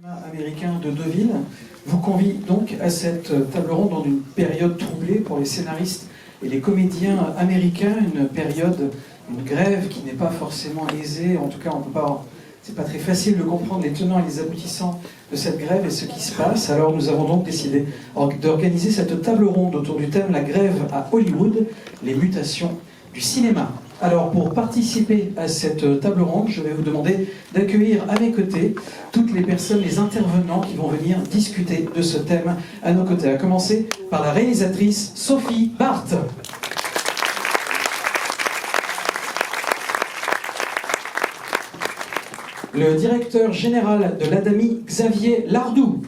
Américain de Deauville vous convie donc à cette table ronde dans une période troublée pour les scénaristes et les comédiens américains, une période, une grève qui n'est pas forcément aisée, en tout cas c'est pas très facile de comprendre les tenants et les aboutissants de cette grève et ce qui se passe. Alors nous avons donc décidé d'organiser cette table ronde autour du thème « La grève à Hollywood, les mutations du cinéma ». Alors pour participer à cette table ronde, je vais vous demander d'accueillir à mes côtés toutes les personnes, les intervenants qui vont venir discuter de ce thème à nos côtés. À commencer par la réalisatrice Sophie Barth. Le directeur général de l'ADAMI, Xavier Lardou.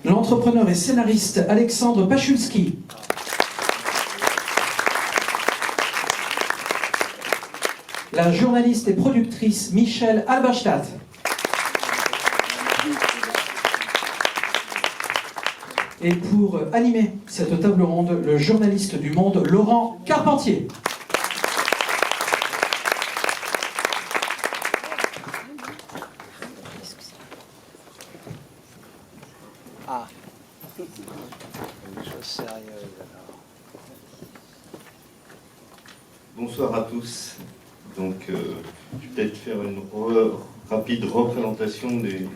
L'entrepreneur et scénariste Alexandre Pachulski. La journaliste et productrice Michèle Albachtat. Et pour animer cette table ronde, le journaliste du Monde, Laurent Carpentier. Ah, une chose sérieuse alors. Bonsoir à tous. Donc, je vais peut-être faire une rapide représentation des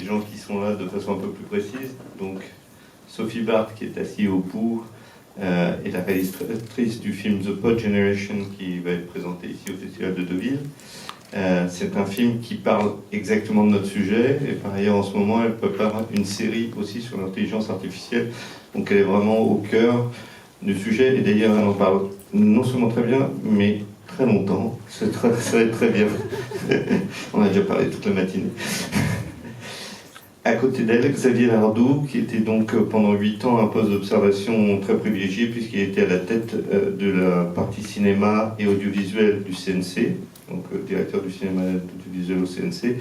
gens qui sont là de façon un peu plus précise. Donc, Sophie Barth, qui est assise au bout, est la réalisatrice du film The Pod Generation, qui va être présenté ici au Festival de Deauville. C'est un film qui parle exactement de notre sujet, et par ailleurs en ce moment elle prépare une série aussi sur l'intelligence artificielle, donc elle est vraiment au cœur du sujet, et d'ailleurs elle en parle non seulement très bien, mais très longtemps. Ça va être très bien. On a déjà parlé toute la matinée. À côté d'elle, Xavier Lardou, qui était donc pendant 8 ans un poste d'observation très privilégié, puisqu'il était à la tête de la partie cinéma et audiovisuel du CNC, donc directeur du cinéma et audiovisuel au CNC,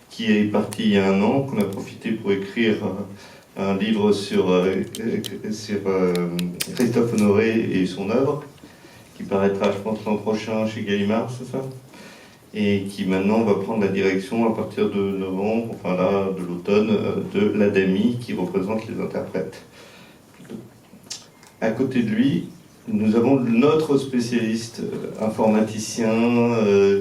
qui est parti il y a 1 an, qu'on a profité pour écrire un livre sur Christophe Honoré et son œuvre, qui paraîtra, je pense, l'an prochain chez Gallimard, c'est ça ? Et qui maintenant va prendre la direction à partir de novembre, enfin là, de l'automne, de l'ADAMI, qui représente les interprètes. À côté de lui, nous avons notre spécialiste informaticien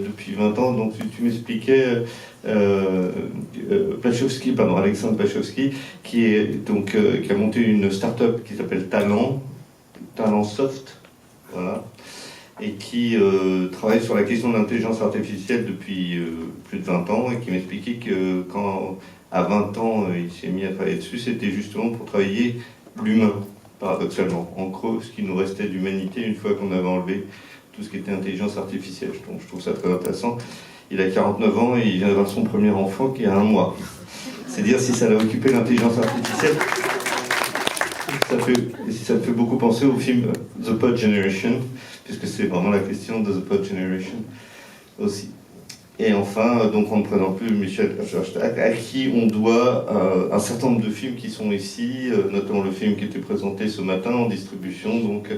depuis 20 ans, donc tu m'expliquais, Alexandre Pachowski, qui a monté une start-up qui s'appelle Talent Soft, voilà, et qui travaille sur la question de l'intelligence artificielle depuis plus de 20 ans, et qui m'expliquait que quand, à 20 ans, il s'est mis à travailler dessus, c'était justement pour travailler l'humain, paradoxalement. En creux, ce qui nous restait d'humanité une fois qu'on avait enlevé tout ce qui était intelligence artificielle. Donc je trouve ça très intéressant. Il a 49 ans et il vient d'avoir son premier enfant qui a 1 mois. C'est dire si ça l'a occupé l'intelligence artificielle. Ça me fait beaucoup penser au film The Pod Generation, puisque c'est vraiment la question de The Pod Generation aussi. Et enfin, donc on ne présente plus Michel à qui on doit un certain nombre de films qui sont ici, notamment le film qui était présenté ce matin en distribution, donc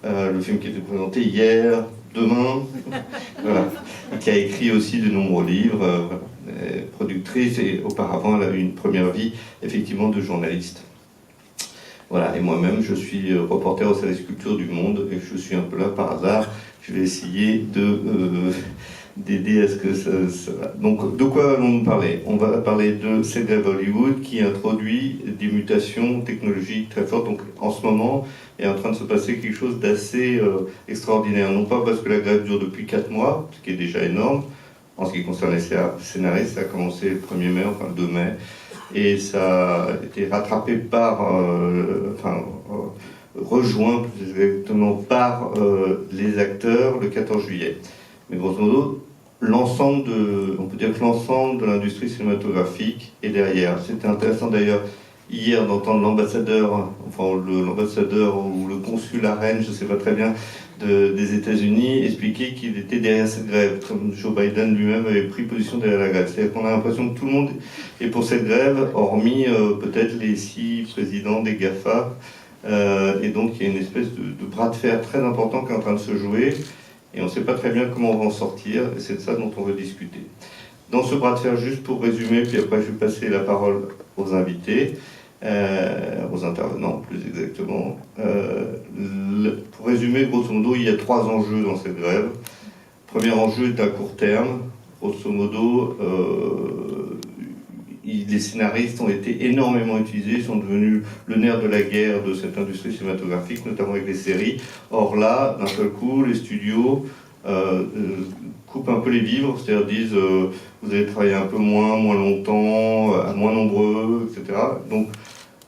le film qui était présenté hier, demain, voilà, qui a écrit aussi de nombreux livres, productrice, et auparavant elle a eu une première vie effectivement de journaliste. Voilà, et moi-même, je suis reporter au service culture du Monde, et je suis un peu là par hasard. Je vais essayer d'aider à ce que ça va. Donc, de quoi allons-nous parler ? On va parler de cette grève Hollywood qui introduit des mutations technologiques très fortes. Donc, en ce moment, il est en train de se passer quelque chose d'assez extraordinaire. Non pas parce que la grève dure depuis 4 mois, ce qui est déjà énorme. En ce qui concerne les scénaristes, ça a commencé le 1er mai, enfin le 2 mai. Et ça a été rattrapé rejoint plus exactement par les acteurs le 14 juillet. Mais grosso modo, on peut dire que l'ensemble de l'industrie cinématographique est derrière. C'était intéressant d'ailleurs hier d'entendre l'ambassadeur ou le consul à Rennes, je ne sais pas très bien, des États-Unis expliquer qu'il était derrière cette grève, comme Joe Biden lui-même avait pris position derrière la grève. C'est-à-dire qu'on a l'impression que tout le monde est pour cette grève, hormis peut-être les 6 présidents des GAFA, Et donc il y a une espèce de bras de fer très important qui est en train de se jouer, et on ne sait pas très bien comment on va en sortir, et c'est de ça dont on veut discuter. Dans ce bras de fer, juste pour résumer, puis après je vais passer la parole aux invités, aux intervenants plus exactement. Pour résumer, grosso modo, il y a 3 enjeux dans cette grève. Le premier enjeu est à court terme. Grosso modo, les scénaristes ont été énormément utilisés, sont devenus le nerf de la guerre de cette industrie cinématographique, notamment avec les séries. Or là, d'un seul coup, les studios coupent un peu les vivres, c'est-à-dire disent vous allez travailler un peu moins longtemps, moins nombreux, etc. Donc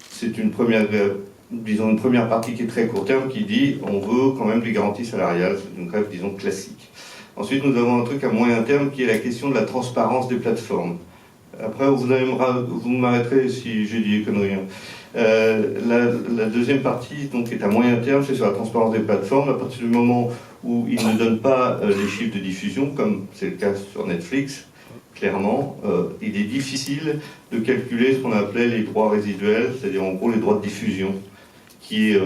c'est une première grève, disons une première partie qui est très court terme, qui dit on veut quand même des garanties salariales, c'est une grève disons classique. Ensuite nous avons un truc à moyen terme qui est la question de la transparence des plateformes. Après vous m'arrêterez si j'ai dit des conneries. La deuxième partie donc, est à moyen terme, c'est sur la transparence des plateformes. À partir du moment où ils ne donnent pas les chiffres de diffusion, comme c'est le cas sur Netflix, clairement, il est difficile de calculer ce qu'on appelait les droits résiduels, c'est-à-dire en gros les droits de diffusion, qui est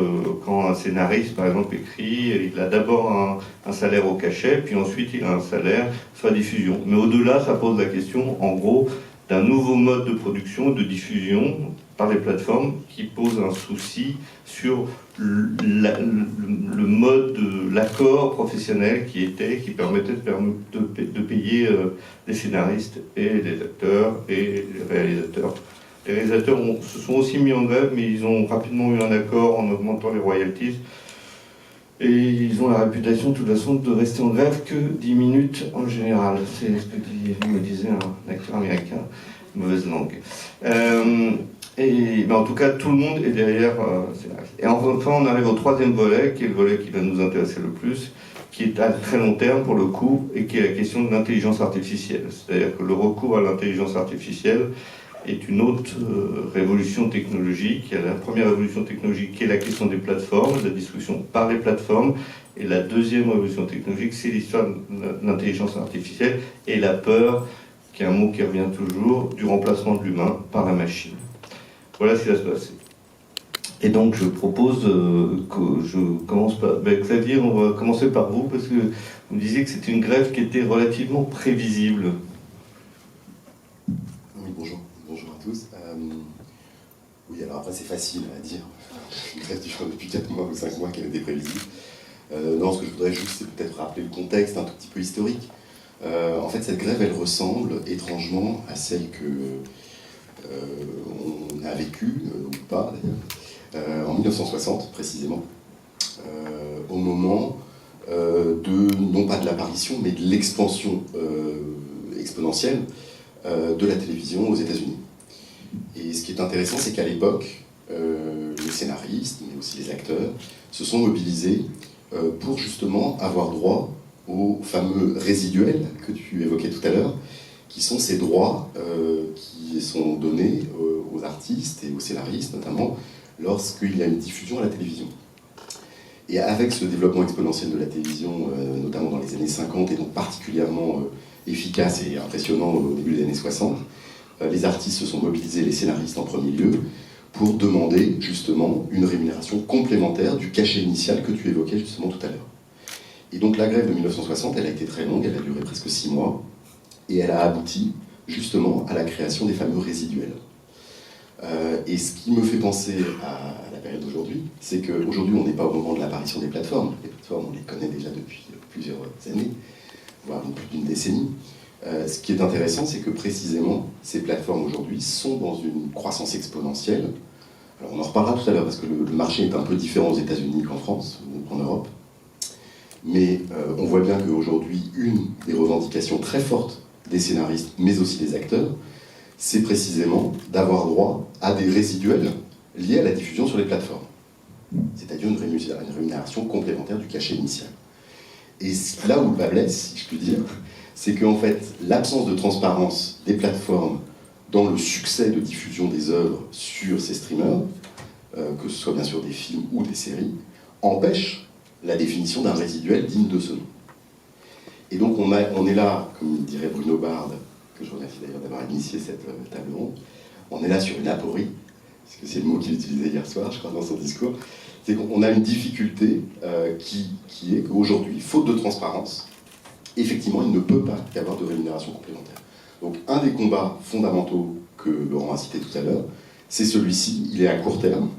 quand un scénariste, par exemple, écrit, il a d'abord un salaire au cachet, puis ensuite il a un salaire sur la diffusion. Mais au-delà, ça pose la question, en gros, d'un nouveau mode de production, de diffusion par les plateformes qui pose un souci sur le mode de l'accord professionnel qui permettait de payer les scénaristes et les acteurs et les réalisateurs. Les réalisateurs se sont aussi mis en grève, mais ils ont rapidement eu un accord en augmentant les royalties. Et ils ont la réputation, de toute façon, de rester en grève que 10 minutes en général. C'est ce que me disait un acteur américain, mauvaise langue. Mais en tout cas, tout le monde est derrière. Et enfin, on arrive au troisième volet, qui est le volet qui va nous intéresser le plus, qui est à très long terme pour le coup, et qui est la question de l'intelligence artificielle. C'est-à-dire que le recours à l'intelligence artificielle est une autre révolution technologique. Il y a la première révolution technologique qui est la question des plateformes, de la distribution par les plateformes. Et la deuxième révolution technologique, c'est l'histoire de l'intelligence artificielle et la peur, qui est un mot qui revient toujours, du remplacement de l'humain par la machine. Voilà ce qui va se passer. Et donc je propose que je commence par... Xavier, on va commencer par vous, parce que vous me disiez que c'était une grève qui était relativement prévisible. Oui, bonjour. Bonjour à tous. Oui, alors après c'est facile à dire. Une grève qui dure depuis 4 mois ou 5 mois qu'elle était prévisible. Non, ce que je voudrais juste, c'est peut-être rappeler le contexte un tout petit peu historique. En fait, cette grève, elle ressemble étrangement à celle que on a vécue, ou pas d'ailleurs, en 1960 précisément, au moment non pas de l'apparition, mais de l'expansion exponentielle de la télévision aux États-Unis. Et ce qui est intéressant, c'est qu'à l'époque, les scénaristes, mais aussi les acteurs, se sont mobilisés pour justement avoir droit aux fameux résiduels que tu évoquais tout à l'heure, qui sont ces droits qui sont donnés aux artistes et aux scénaristes, notamment lorsqu'il y a une diffusion à la télévision. Et avec ce développement exponentiel de la télévision, notamment dans les années 50, et donc particulièrement efficace et impressionnant au début des années 60, les artistes se sont mobilisés, les scénaristes en premier lieu, pour demander justement une rémunération complémentaire du cachet initial que tu évoquais justement tout à l'heure. Et donc la grève de 1960, elle a été très longue, elle a duré presque 6 mois, et elle a abouti justement à la création des fameux résiduels. Et ce qui me fait penser à la période d'aujourd'hui, c'est qu'aujourd'hui on n'est pas au moment de l'apparition des plateformes. Les plateformes, on les connaît déjà depuis plusieurs années, voire plus d'une décennie. Ce qui est intéressant, c'est que précisément, ces plateformes aujourd'hui sont dans une croissance exponentielle. Alors on en reparlera tout à l'heure, parce que le marché est un peu différent aux États-Unis qu'en France, ou en Europe. Mais on voit bien qu'aujourd'hui, une des revendications très fortes des scénaristes, mais aussi des acteurs, c'est précisément d'avoir droit à des résiduels liés à la diffusion sur les plateformes. C'est-à-dire une rémunération complémentaire du cachet initial. Et là où le bas blesse, si je puis dire, c'est qu'en fait, l'absence de transparence des plateformes dans le succès de diffusion des œuvres sur ces streamers, que ce soit bien sûr des films ou des séries, empêche la définition d'un résiduel digne de ce nom. Et donc on est là, comme dirait Bruno Bard, que je remercie d'ailleurs d'avoir initié cette table ronde, on est là sur une aporie, parce que c'est le mot qu'il utilisait hier soir, je crois, dans son discours, C'est qu'on a une difficulté qui est qu'aujourd'hui, faute de transparence, effectivement, il ne peut pas y avoir de rémunération complémentaire. Donc, un des combats fondamentaux que Laurent a cité tout à l'heure, c'est celui-ci, il est à court terme.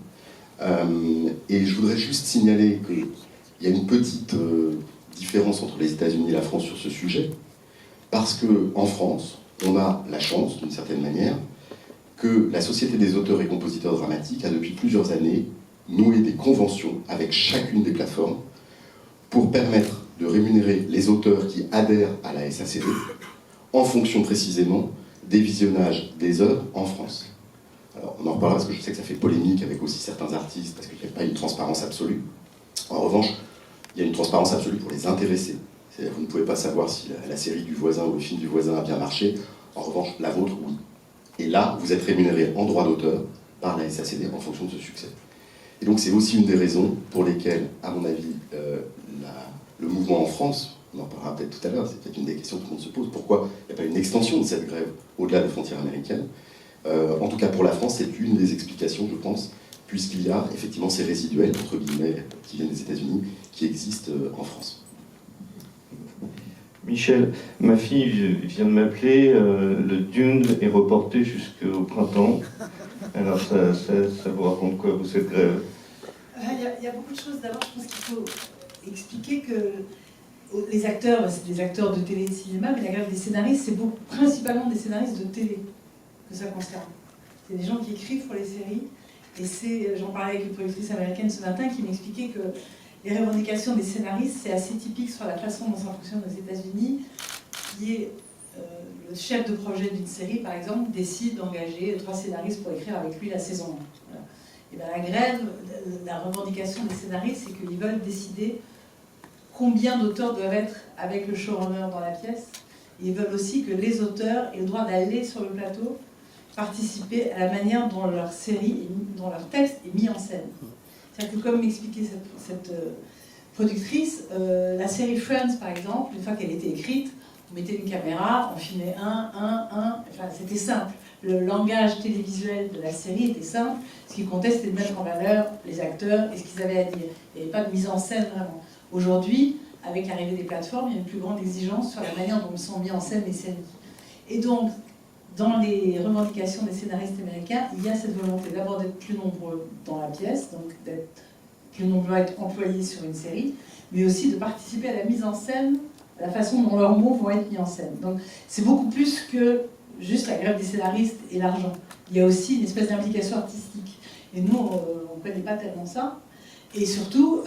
Et je voudrais juste signaler qu'il y a une petite différence entre les États-Unis et la France sur ce sujet, parce qu'en France, on a la chance, d'une certaine manière, que la Société des auteurs et compositeurs dramatiques a depuis plusieurs années noué des conventions avec chacune des plateformes pour permettre de rémunérer les auteurs qui adhèrent à la SACD en fonction précisément des visionnages des œuvres en France. Alors, on en reparlera parce que je sais que ça fait polémique avec aussi certains artistes, parce qu'il n'y a pas une transparence absolue. En revanche, il y a une transparence absolue pour les intéressés. C'est-à-dire que vous ne pouvez pas savoir si la série du voisin ou le film du voisin a bien marché. En revanche, la vôtre, oui. Et là, vous êtes rémunéré en droit d'auteur par la SACD en fonction de ce succès. Et donc, c'est aussi une des raisons pour lesquelles, à mon avis, le mouvement en France, on en parlera peut-être tout à l'heure, c'est peut-être une des questions que tout le monde se pose, pourquoi il n'y a pas une extension de cette grève au-delà des frontières américaines. En tout cas, pour la France, c'est une des explications, je pense, puisqu'il y a effectivement ces résiduels, entre guillemets, qui viennent des États-Unis, qui existent en France. Michel, ma fille vient de m'appeler, le Dune est reporté jusqu'au printemps. Alors ça vous raconte quoi, vous, cette grève? Il y a beaucoup de choses. D'abord, je pense qu'il faut expliquer que les acteurs, c'est des acteurs de télé et de cinéma, mais la grève des scénaristes, c'est principalement des scénaristes de télé que ça concerne. C'est des gens qui écrivent pour les séries. Et j'en parlais avec une productrice américaine ce matin qui m'expliquait que les revendications des scénaristes, c'est assez typique sur la façon dont ça fonctionne aux États-Unis, qui est le chef de projet d'une série, par exemple, décide d'engager 3 scénaristes pour écrire avec lui la saison 1. Voilà. Et bien, la grève, la revendication des scénaristes, c'est qu'ils veulent décider combien d'auteurs doivent être avec le showrunner dans la pièce. Et ils veulent aussi que les auteurs aient le droit d'aller sur le plateau participer à la manière dont leur série, dont leur texte est mis en scène. C'est-à-dire que, comme m'expliquait cette productrice, la série Friends, par exemple, une fois qu'elle était écrite, on mettait une caméra, on filmait enfin c'était simple. Le langage télévisuel de la série était simple. Ce qui comptait, c'était de mettre en valeur les acteurs et ce qu'ils avaient à dire. Il n'y avait pas de mise en scène vraiment. Aujourd'hui, avec l'arrivée des plateformes, il y a une plus grande exigence sur la manière dont sont mis en scène les séries. Et donc, dans les revendications des scénaristes américains, il y a cette volonté d'abord d'être plus nombreux dans la pièce, donc d'être plus nombreux à être employés sur une série, mais aussi de participer à la mise en scène, à la façon dont leurs mots vont être mis en scène. Donc c'est beaucoup plus que juste la grève des scénaristes et l'argent. Il y a aussi une espèce d'implication artistique. Et nous, on ne connaît pas tellement ça. Et surtout,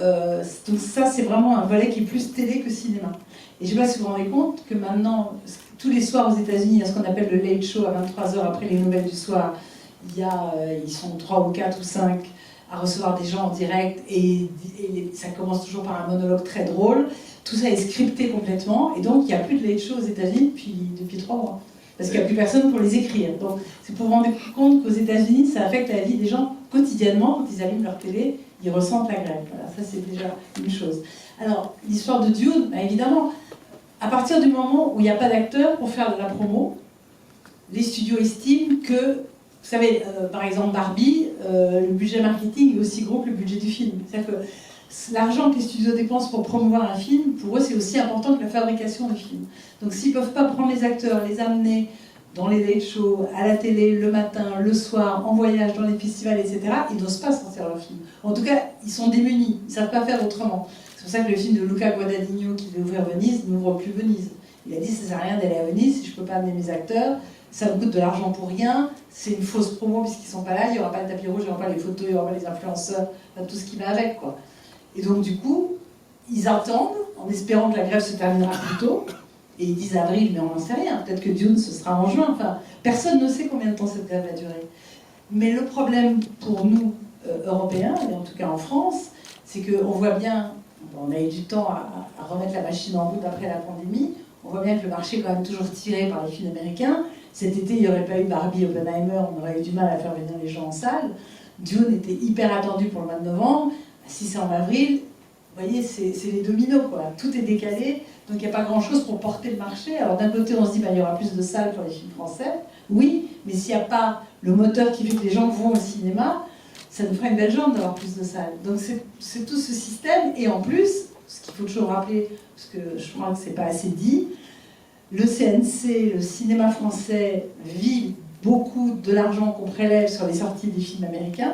donc ça, c'est vraiment un volet qui est plus télé que cinéma. Et je ne sais pas si vous vous rendez compte que maintenant, tous les soirs aux États-Unis, il y a ce qu'on appelle le late show à 23h après les nouvelles du soir. Ils sont 3 ou 4 ou 5 à recevoir des gens en direct et ça commence toujours par un monologue très drôle. Tout ça est scripté complètement et donc il n'y a plus de late show aux États-Unis depuis 3 mois. Parce qu'il n'y a plus personne pour les écrire. Donc c'est pour vous rendre compte qu'aux États-Unis, ça affecte la vie des gens quotidiennement. Quand ils allument leur télé, ils ressentent la grève. Voilà, ça c'est déjà une chose. Alors, l'histoire de Dune, bah, évidemment, à partir du moment où il n'y a pas d'acteur pour faire de la promo, les studios estiment que, vous savez, par exemple Barbie, le budget marketing est aussi gros que le budget du film. C'est-à-dire que l'argent que les studios dépensent pour promouvoir un film, pour eux, c'est aussi important que la fabrication du film. Donc s'ils ne peuvent pas prendre les acteurs, les amener dans les late shows, à la télé, le matin, le soir, en voyage, dans les festivals, etc., ils n'osent pas sortir leur film. En tout cas, ils sont démunis, ils ne savent pas faire autrement. C'est pour ça que le film de Luca Guadagnino qui devait ouvrir Venise n'ouvre plus Venise. Il a dit ça ne sert à rien d'aller à Venise si je ne peux pas amener mes acteurs, ça me coûte de l'argent pour rien, c'est une fausse promo puisqu'ils ne sont pas là, il n'y aura pas le tapis rouge, il n'y aura pas les photos, il n'y aura pas les influenceurs, enfin, tout ce qui va avec, quoi. Et donc du coup, ils attendent en espérant que la grève se terminera plus tôt, et ils disent avril, mais on n'en sait rien, peut-être que Dune ce sera en juin, enfin, personne ne sait combien de temps cette grève va durer. Mais le problème pour nous, Européens, et en tout cas en France, c'est qu'on voit bien, on a eu du temps à remettre la machine en route après la pandémie, on voit bien que le marché est quand même toujours tiré par les films américains. Cet été, il n'y aurait pas eu Barbie, Oppenheimer, on aurait eu du mal à faire venir les gens en salle. Dune était hyper attendu pour le mois de novembre, si c'est en avril, vous voyez, c'est les dominos, quoi. Tout est décalé, donc il n'y a pas grand-chose pour porter le marché. Alors d'un côté, on se dit, bah, il y aura plus de salles pour les films français, oui, mais s'il n'y a pas le moteur qui fait que les gens vont au cinéma, ça nous ferait une belle jambe d'avoir plus de salles. Donc c'est tout ce système, et en plus, ce qu'il faut toujours rappeler, parce que je crois que c'est pas assez dit, le CNC, le cinéma français, vit beaucoup de l'argent qu'on prélève sur les sorties des films américains.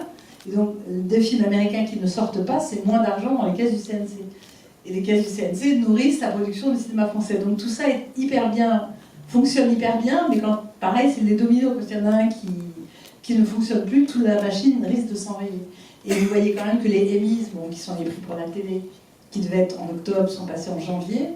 Et donc, des films américains qui ne sortent pas, c'est moins d'argent dans les caisses du CNC. Et les caisses du CNC nourrissent la production du cinéma français. Donc tout ça est hyper bien, fonctionne hyper bien, mais quand, pareil, c'est des dominos. Quand il y en a un qui ne fonctionne plus, toute la machine risque de s'enrayer. Et vous voyez quand même que les Emmys, bon, qui sont les prix pour la télé, qui devaient être en octobre, sont passés en janvier.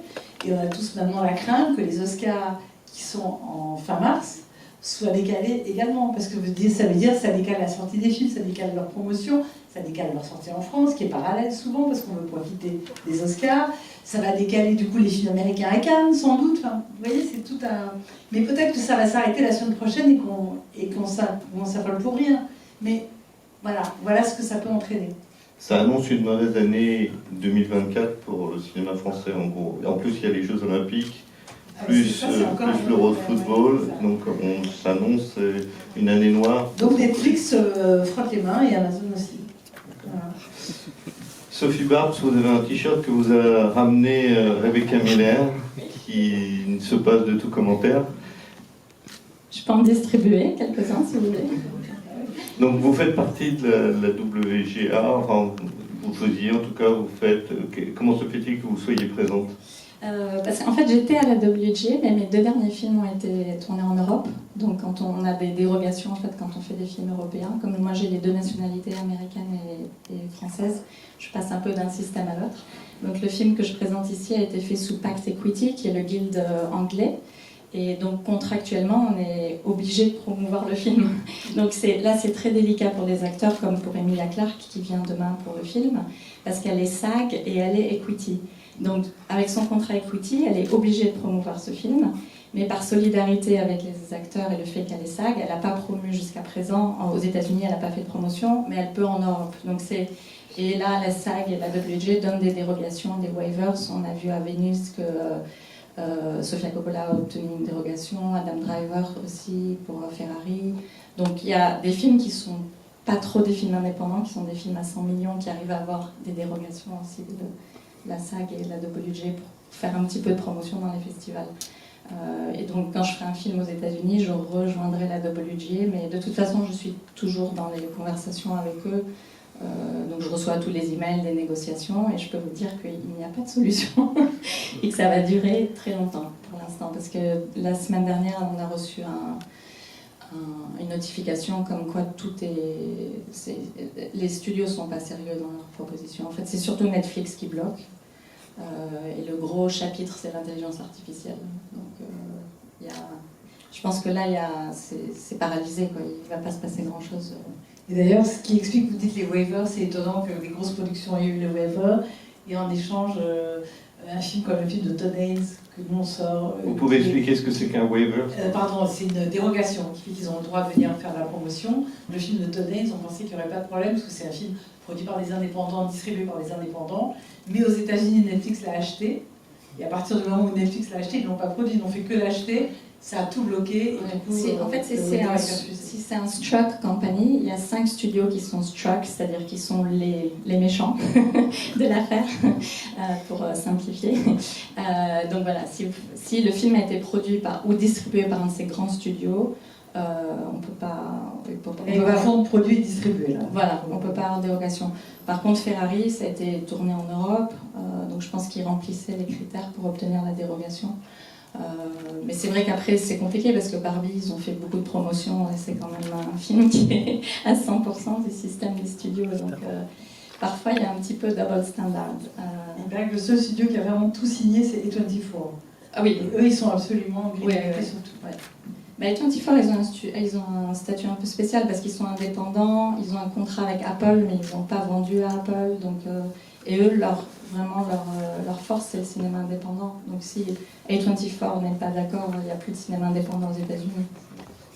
Et on a tous maintenant la crainte que les Oscars, qui sont en fin mars, soient décalés également. Parce que ça veut dire que ça décale la sortie des films, ça décale leur promotion, ça décale leur sortie en France, qui est parallèle souvent, parce qu'on veut profiter des Oscars. Ça va décaler du coup les films américains à Cannes, sans doute. Enfin, vous voyez, c'est tout un... Mais peut-être que ça va s'arrêter la semaine prochaine et qu'on s'affole pour rien. Mais voilà ce que ça peut entraîner. Ça annonce une mauvaise année 2024 pour le cinéma français, en gros. En plus, il y a les Jeux Olympiques, plus l'Euro de football, donc on s'annonce une année noire. Donc Netflix frotte les mains et Amazon aussi. Voilà. Sophie Barbs, vous avez un t-shirt que vous a ramené Rebecca Miller, qui se passe de tout commentaire. Je peux en distribuer quelques-uns si vous voulez. Donc vous faites partie de la WGA, enfin vous faisiez en tout cas, vous faites... Comment se fait-il que vous soyez présente? Parce qu'en fait j'étais à la WGA, mais mes 2 derniers films ont été tournés en Europe. Donc quand on a des dérogations, en fait, quand on fait des films européens, comme moi j'ai les 2 nationalités américaines et françaises, je passe un peu d'un système à l'autre. Donc le film que je présente ici a été fait sous Pact Equity, qui est le guild anglais. Et donc contractuellement, on est obligé de promouvoir le film. Donc là, c'est très délicat pour les acteurs, comme pour Emilia Clarke, qui vient demain pour le film, parce qu'elle est SAG et elle est Equity. Donc avec son contrat Equity, elle est obligée de promouvoir ce film, mais par solidarité avec les acteurs et le fait qu'elle est SAG, elle n'a pas promu jusqu'à présent. Aux États-Unis, elle n'a pas fait de promotion, mais elle peut en Europe. Donc et là, la SAG et la WGA donnent des dérogations, des waivers. On a vu à Venise que... Sofia Coppola a obtenu une dérogation, Adam Driver aussi pour Ferrari. Donc il y a des films qui sont pas trop des films indépendants, qui sont des films à 100 millions, qui arrivent à avoir des dérogations aussi de la SAG et de la WGA pour faire un petit peu de promotion dans les festivals. Et donc quand je ferai un film aux États-Unis, je rejoindrai la WGA, mais de toute façon je suis toujours dans les conversations avec eux. Donc je reçois tous les emails des négociations et je peux vous dire qu'il n'y a pas de solution et que ça va durer très longtemps pour l'instant, parce que la semaine dernière on a reçu une notification comme quoi les studios sont pas sérieux dans leurs propositions. En fait c'est surtout Netflix qui bloque et le gros chapitre c'est l'intelligence artificielle. Donc je pense que là c'est paralysé, quoi. Il ne va pas se passer grand chose. Et d'ailleurs, ce qui explique, vous dites les waivers, c'est étonnant que les grosses productions aient eu les waivers, et en échange, un film comme le film de Todd Haynes, que nous on sort... Vous pouvez expliquer ce que c'est qu'un waiver? Pardon, c'est une dérogation qui fait qu'ils ont le droit de venir faire la promotion. Le film de Todd Haynes, on pensait qu'il n'y aurait pas de problème, parce que c'est un film produit par des indépendants, distribué par des indépendants, mais aux États-Unis, Netflix l'a acheté, et à partir du moment où Netflix l'a acheté, ils n'ont pas produit, ils n'ont fait que l'acheter. Ça a tout bloqué. Et du coup, en fait, si c'est un struck company, il y a 5 studios qui sont struck, c'est-à-dire qui sont les méchants de l'affaire, pour simplifier. Donc voilà, si le film a été produit ou distribué par un de ces grands studios, on peut pas... Il va fond de produit distribué, là. Voilà, on ne peut pas avoir de dérogation. Par contre, Ferrari, ça a été tourné en Europe, donc je pense qu'ils remplissaient les critères pour obtenir la dérogation. Mais c'est vrai qu'après c'est compliqué parce que Barbie ils ont fait beaucoup de promotions et c'est quand même un film qui est à 100% du système des studios, donc parfois il y a un petit peu double standard. Il paraît que le seul studio qui a vraiment tout signé c'est A24. Ah oui, et eux ils sont absolument ouais. Mais A24 ils ont un statut un peu spécial parce qu'ils sont indépendants, ils ont un contrat avec Apple mais ils n'ont pas vendu à Apple, donc et eux leur force c'est le cinéma indépendant. Donc si A24 n'est pas d'accord, il n'y a plus de cinéma indépendant aux États-Unis.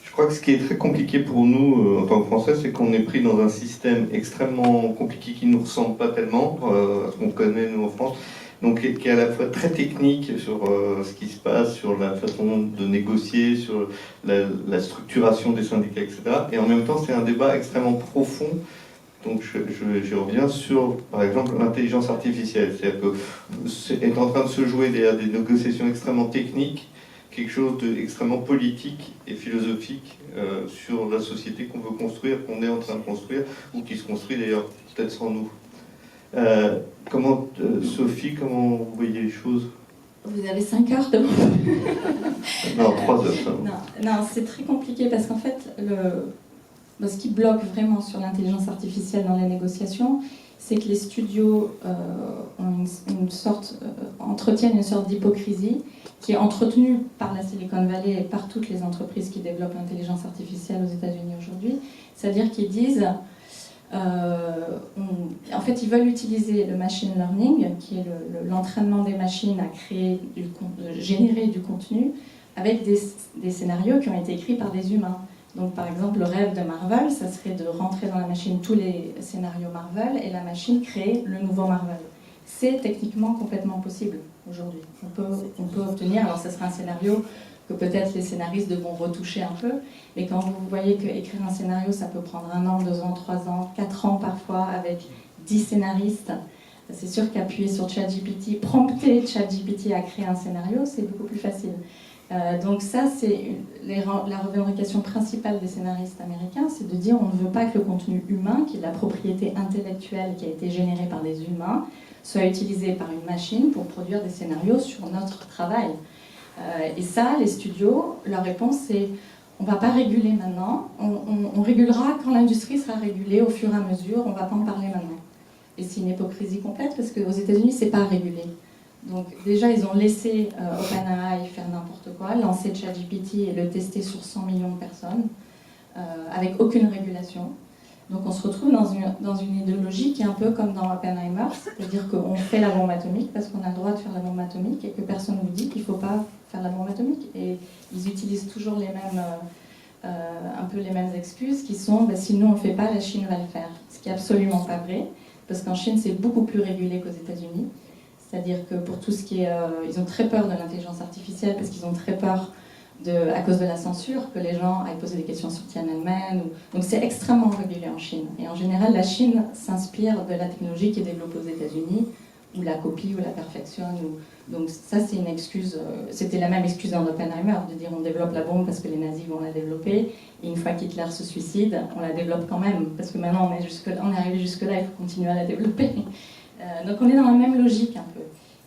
Je crois que ce qui est très compliqué pour nous en tant que Français, c'est qu'on est pris dans un système extrêmement compliqué qui ne nous ressemble pas tellement à ce qu'on connaît nous en France. Donc qui est à la fois très technique sur ce qui se passe, sur la façon de négocier, sur la structuration des syndicats, etc. Et en même temps, c'est un débat extrêmement profond Donc je reviens sur, par exemple, l'intelligence artificielle. C'est-à-dire que est en train de se jouer derrière des négociations extrêmement techniques, quelque chose d'extrêmement politique et philosophique sur la société qu'on veut construire, qu'on est en train de construire, ou qui se construit d'ailleurs peut-être sans nous. Sophie, comment vous voyez les choses? Vous avez 5 heures devant vous. Non, 3 heures. Ça. Non, c'est très compliqué parce qu'en fait, ce qui bloque vraiment sur l'intelligence artificielle dans les négociations, c'est que les studios entretiennent une sorte d'hypocrisie qui est entretenue par la Silicon Valley et par toutes les entreprises qui développent l'intelligence artificielle aux États-Unis aujourd'hui. C'est-à-dire qu'ils disent, en fait, ils veulent utiliser le machine learning, qui est l'entraînement des machines à générer du contenu, avec des scénarios qui ont été écrits par des humains. Donc par exemple, le rêve de Marvel, ça serait de rentrer dans la machine tous les scénarios Marvel et la machine crée le nouveau Marvel. C'est techniquement complètement possible aujourd'hui. On peut obtenir, alors ça sera un scénario que peut-être les scénaristes devront retoucher un peu, mais quand vous voyez qu'écrire un scénario, ça peut prendre 1 an, 2 ans, 3 ans, 4 ans parfois, avec 10 scénaristes, c'est sûr qu'appuyer sur ChatGPT, prompter ChatGPT à créer un scénario, c'est beaucoup plus facile. Donc ça, c'est la revendication principale des scénaristes américains, c'est de dire on ne veut pas que le contenu humain, qui est la propriété intellectuelle qui a été générée par des humains, soit utilisé par une machine pour produire des scénarios sur notre travail. Et ça, les studios, leur réponse c'est on ne va pas réguler maintenant, on régulera quand l'industrie sera régulée au fur et à mesure, on ne va pas en parler maintenant. Et c'est une hypocrisie complète parce qu'aux États-Unis, c'est pas régulé. Donc déjà, ils ont laissé OpenAI faire n'importe quoi, lancer ChatGPT et le tester sur 100 millions de personnes, avec aucune régulation. Donc on se retrouve dans une idéologie qui est un peu comme dans Oppenheimer, c'est-à-dire qu'on fait la bombe atomique parce qu'on a le droit de faire la bombe atomique et que personne ne vous dit qu'il ne faut pas faire la bombe atomique. Et ils utilisent toujours un peu les mêmes excuses qui sont si nous on ne le fait pas, la Chine va le faire. Ce qui n'est absolument pas vrai, parce qu'en Chine c'est beaucoup plus régulé qu'aux États-Unis. C'est-à-dire que pour tout ce qui est... ils ont très peur de l'intelligence artificielle parce qu'ils ont très peur, à cause de la censure, que les gens aillent poser des questions sur Tiananmen. Donc c'est extrêmement régulé en Chine. Et en général, la Chine s'inspire de la technologie qui est développée aux États-Unis, ou la copie, ou la perfectionne. Donc ça, c'est une excuse... C'était la même excuse dans Oppenheimer, de dire on développe la bombe parce que les nazis vont la développer. Et une fois qu'Hitler se suicide, on la développe quand même. Parce que maintenant, on est arrivé jusque-là, il faut continuer à la développer. Donc on est dans la même logique un peu.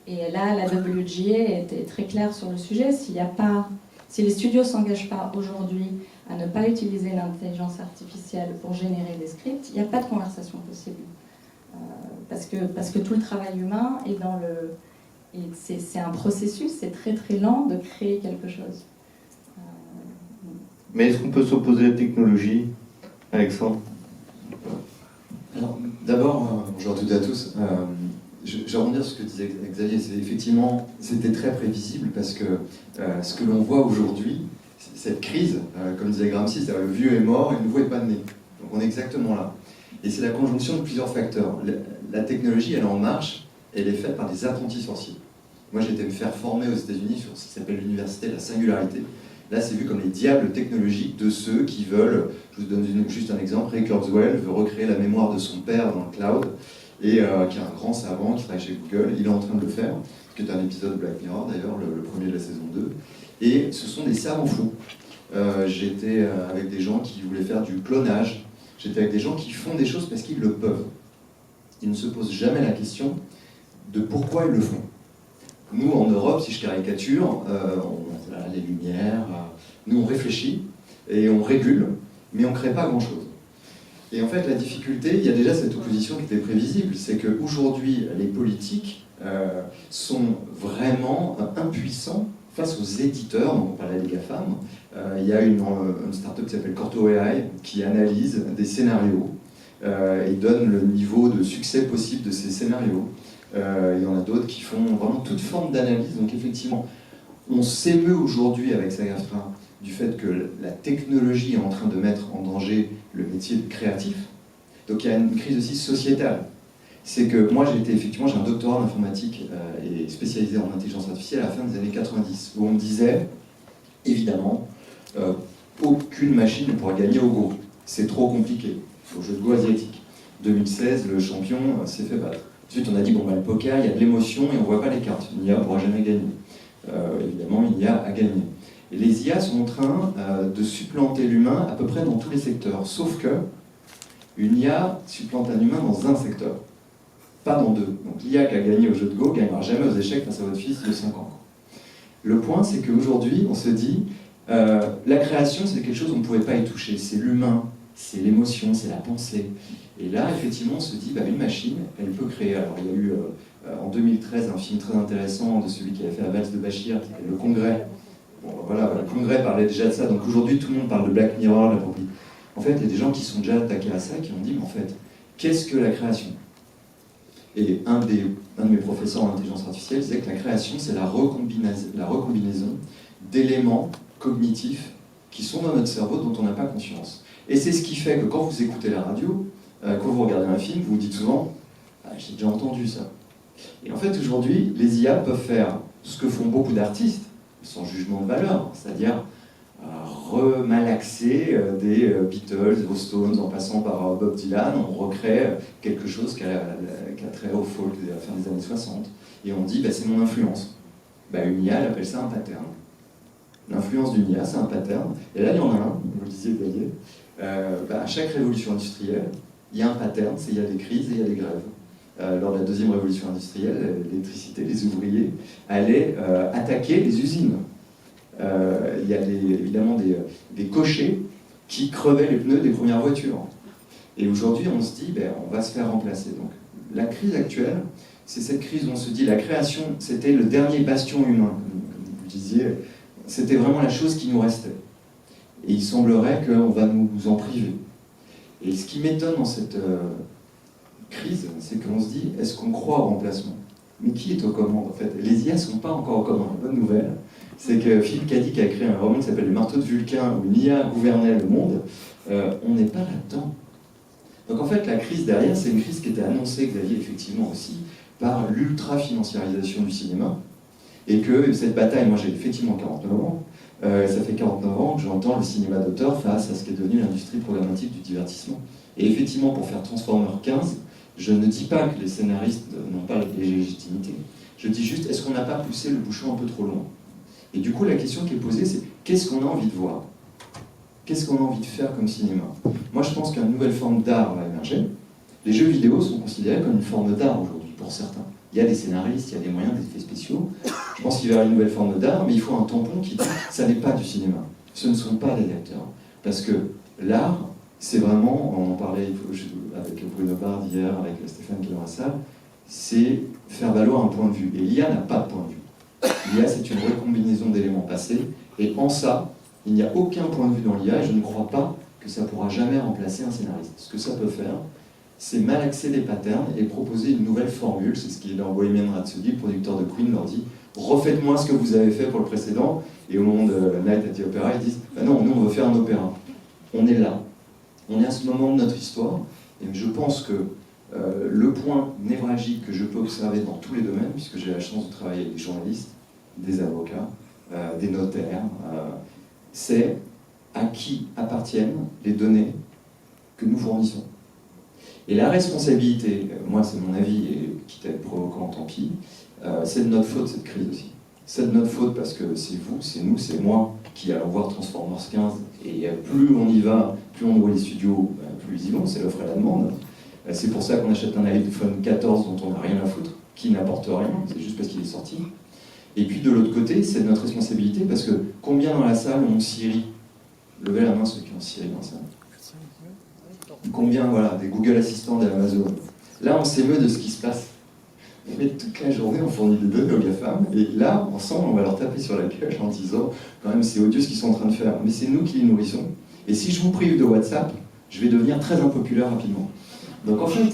Et là, la WGA était très claire sur le sujet. Si les studios ne s'engagent pas aujourd'hui à ne pas utiliser l'intelligence artificielle pour générer des scripts, il n'y a pas de conversation possible. Parce que tout le travail humain est dans le... C'est un processus, c'est très très lent de créer quelque chose. Mais est-ce qu'on peut s'opposer à la technologie, Alexandre? Alors, d'abord, bonjour à toutes et à tous. Je vais rebondir sur ce que disait Xavier. Effectivement, c'était très prévisible parce que ce que l'on voit aujourd'hui, cette crise, comme disait Gramsci, c'est-à-dire le vieux est mort et le nouveau n'est pas né. Donc on est exactement là. Et c'est la conjonction de plusieurs facteurs. La technologie, elle est en marche, elle est faite par des apprentis sorciers. Moi, j'ai été me faire former aux États-Unis sur ce qui s'appelle l'université de la singularité. Là, c'est vu comme les diables technologiques de ceux qui veulent, je vous donne juste un exemple, Ray Kurzweil veut recréer la mémoire de son père dans le cloud, et qui est un grand savant qui travaille chez Google, il est en train de le faire, ce qui est un épisode de Black Mirror d'ailleurs, le premier de la saison 2, et ce sont des savants fous. J'étais avec des gens qui voulaient faire du clonage, j'étais avec des gens qui font des choses parce qu'ils le peuvent. Ils ne se posent jamais la question de pourquoi ils le font. Nous, en Europe, si je caricature, on a les lumières, nous on réfléchit et on régule, mais on ne crée pas grand-chose. Et en fait, la difficulté, il y a déjà cette opposition qui était prévisible, c'est qu'aujourd'hui, les politiques sont vraiment impuissants face aux éditeurs, donc on parlait des GAFAM. Il y a une start-up qui s'appelle Corto AI qui analyse des scénarios et donne le niveau de succès possible de ces scénarios. Il y en a d'autres qui font vraiment toute forme d'analyse. Donc effectivement, on s'émeut aujourd'hui avec SAG-AFTRA du fait que la technologie est en train de mettre en danger le métier de créatif. Donc il y a une crise aussi sociétale. C'est que moi j'ai un doctorat en informatique et spécialisé en intelligence artificielle à la fin des années 90, où on me disait, évidemment, aucune machine ne pourra gagner au Go. C'est trop compliqué, au jeu de Go asiatique. 2016, le champion s'est fait battre. Ensuite, on a dit, bon, bah, le poker, il y a de l'émotion et on ne voit pas les cartes. L'IA ne pourra jamais gagner. Évidemment, l'IA a gagné. Et les IA sont en train de supplanter l'humain à peu près dans tous les secteurs. Sauf que une IA supplante un humain dans un secteur, pas dans deux. Donc l'IA qui a gagné au jeu de Go ne gagnera jamais aux échecs face à votre fils de 5 ans. Le point, c'est qu'aujourd'hui, on se dit, la création, c'est quelque chose qu'on ne pouvait pas y toucher. C'est l'humain, c'est l'émotion, c'est la pensée. Et là, effectivement, on se dit, bah, une machine, elle peut créer. Alors, il y a eu en 2013 un film très intéressant de celui qui avait fait la valse de Bachir, qui s'appelle Le Congrès. Bon, voilà, le Congrès parlait déjà de ça. Donc aujourd'hui, tout le monde parle de Black Mirror, de la propriété. En fait, il y a des gens qui sont déjà attaqués à ça, qui ont dit, mais en fait, qu'est-ce que la création? Et un de mes professeurs en intelligence artificielle disait que la création, c'est la recombinaison d'éléments cognitifs qui sont dans notre cerveau dont on n'a pas conscience. Et c'est ce qui fait que quand vous écoutez la radio, quand vous regardez un film, vous vous dites souvent « Ah, j'ai déjà entendu ça ». Et en fait, aujourd'hui, les IA peuvent faire ce que font beaucoup d'artistes, sans jugement de valeur, c'est-à-dire remalaxer des Beatles, aux Stones, en passant par Bob Dylan, on recrée quelque chose qui a trait au folk de la fin des années 60, et on dit bah, c'est mon influence. Bah, une IA, elle appelle ça un pattern. L'influence d'une IA, c'est un pattern, et là il y en a un, vous le disiez Xavier, à chaque révolution industrielle, il y a un pattern, c'est il y a des crises et il y a des grèves. Lors de la deuxième révolution industrielle, l'électricité, les ouvriers allaient attaquer les usines. Il y a évidemment des cochers qui crevaient les pneus des premières voitures. Et aujourd'hui, on se dit, ben, on va se faire remplacer. Donc, la crise actuelle, c'est cette crise où on se dit, la création, c'était le dernier bastion humain, comme vous disiez, c'était vraiment la chose qui nous restait. Et il semblerait qu'on va nous en priver. Et ce qui m'étonne dans cette crise, c'est qu'on se dit, est-ce qu'on croit au remplacement? Mais qui est aux commandes, en fait? Les IA ne sont pas encore aux commandes. La bonne nouvelle, c'est que Philippe Cadic a écrit un roman qui s'appelle Le marteau de Vulcain, où une IA gouvernait le monde. On n'est pas là-dedans. Donc en fait, la crise derrière, c'est une crise qui était annoncée, Xavier, effectivement aussi, par l'ultra-financiarisation du cinéma. Et que cette bataille, moi j'ai effectivement 49 ans, ça fait 49 ans que j'entends le cinéma d'auteur face à ce qui est devenu l'industrie programmatique du divertissement. Et effectivement, pour faire Transformers 15, je ne dis pas que les scénaristes n'ont pas les légitimités. Je dis juste, est-ce qu'on n'a pas poussé le bouchon un peu trop loin? Et du coup, la question qui est posée, c'est qu'est-ce qu'on a envie de voir? Qu'est-ce qu'on a envie de faire comme cinéma? Moi, je pense qu'une nouvelle forme d'art va émerger. Les jeux vidéo sont considérés comme une forme d'art aujourd'hui, pour certains. Il y a des scénaristes, il y a des moyens d'effets spéciaux. Je pense qu'il va y avoir une nouvelle forme d'art, mais il faut un tampon qui dit ça n'est pas du cinéma. Ce ne sont pas des acteurs. Parce que l'art, c'est vraiment, on en parlait avec Bruno Bard hier, avec Stéphane Kilrassal, c'est faire valoir un point de vue. Et l'IA n'a pas de point de vue. L'IA, c'est une recombinaison d'éléments passés, et en ça, il n'y a aucun point de vue dans l'IA, et je ne crois pas que ça pourra jamais remplacer un scénariste. Ce que ça peut faire, c'est malaxer les patterns et proposer une nouvelle formule. C'est ce qui est dans Bohemian Rhapsody, le producteur de Queen leur dit « Refaites-moi ce que vous avez fait pour le précédent ». Et au moment de Night at the Opera, ils disent « Non, nous on veut faire un opéra ». On est là. On est à ce moment de notre histoire, et je pense que le point névralgique que je peux observer dans tous les domaines, puisque j'ai la chance de travailler avec des journalistes, des avocats, des notaires, c'est à qui appartiennent les données que nous fournissons. Et la responsabilité, moi c'est mon avis, et quitte à être provocant, tant pis, c'est de notre faute cette crise aussi. C'est de notre faute parce que c'est vous, c'est nous, c'est moi qui allons voir Transformers 15, et plus on y va, plus on voit les studios, plus ils y vont, c'est l'offre et la demande. C'est pour ça qu'on achète un iPhone 14 dont on n'a rien à foutre, qui n'apporte rien, c'est juste parce qu'il est sorti. Et puis de l'autre côté, c'est notre responsabilité parce que combien dans la salle ont Siri? Levez la main ceux qui ont Siri dans la salle. Combien, voilà, des Google Assistants d'Amazon. Là, on s'émeut de ce qui se passe. Mais toute la journée, on fournit des données aux GAFAM, et là, ensemble, on va leur taper sur la gueule en disant, quand même, c'est odieux ce qu'ils sont en train de faire. Mais c'est nous qui les nourrissons. Et si je vous prive de WhatsApp, je vais devenir très impopulaire rapidement. Donc en fait,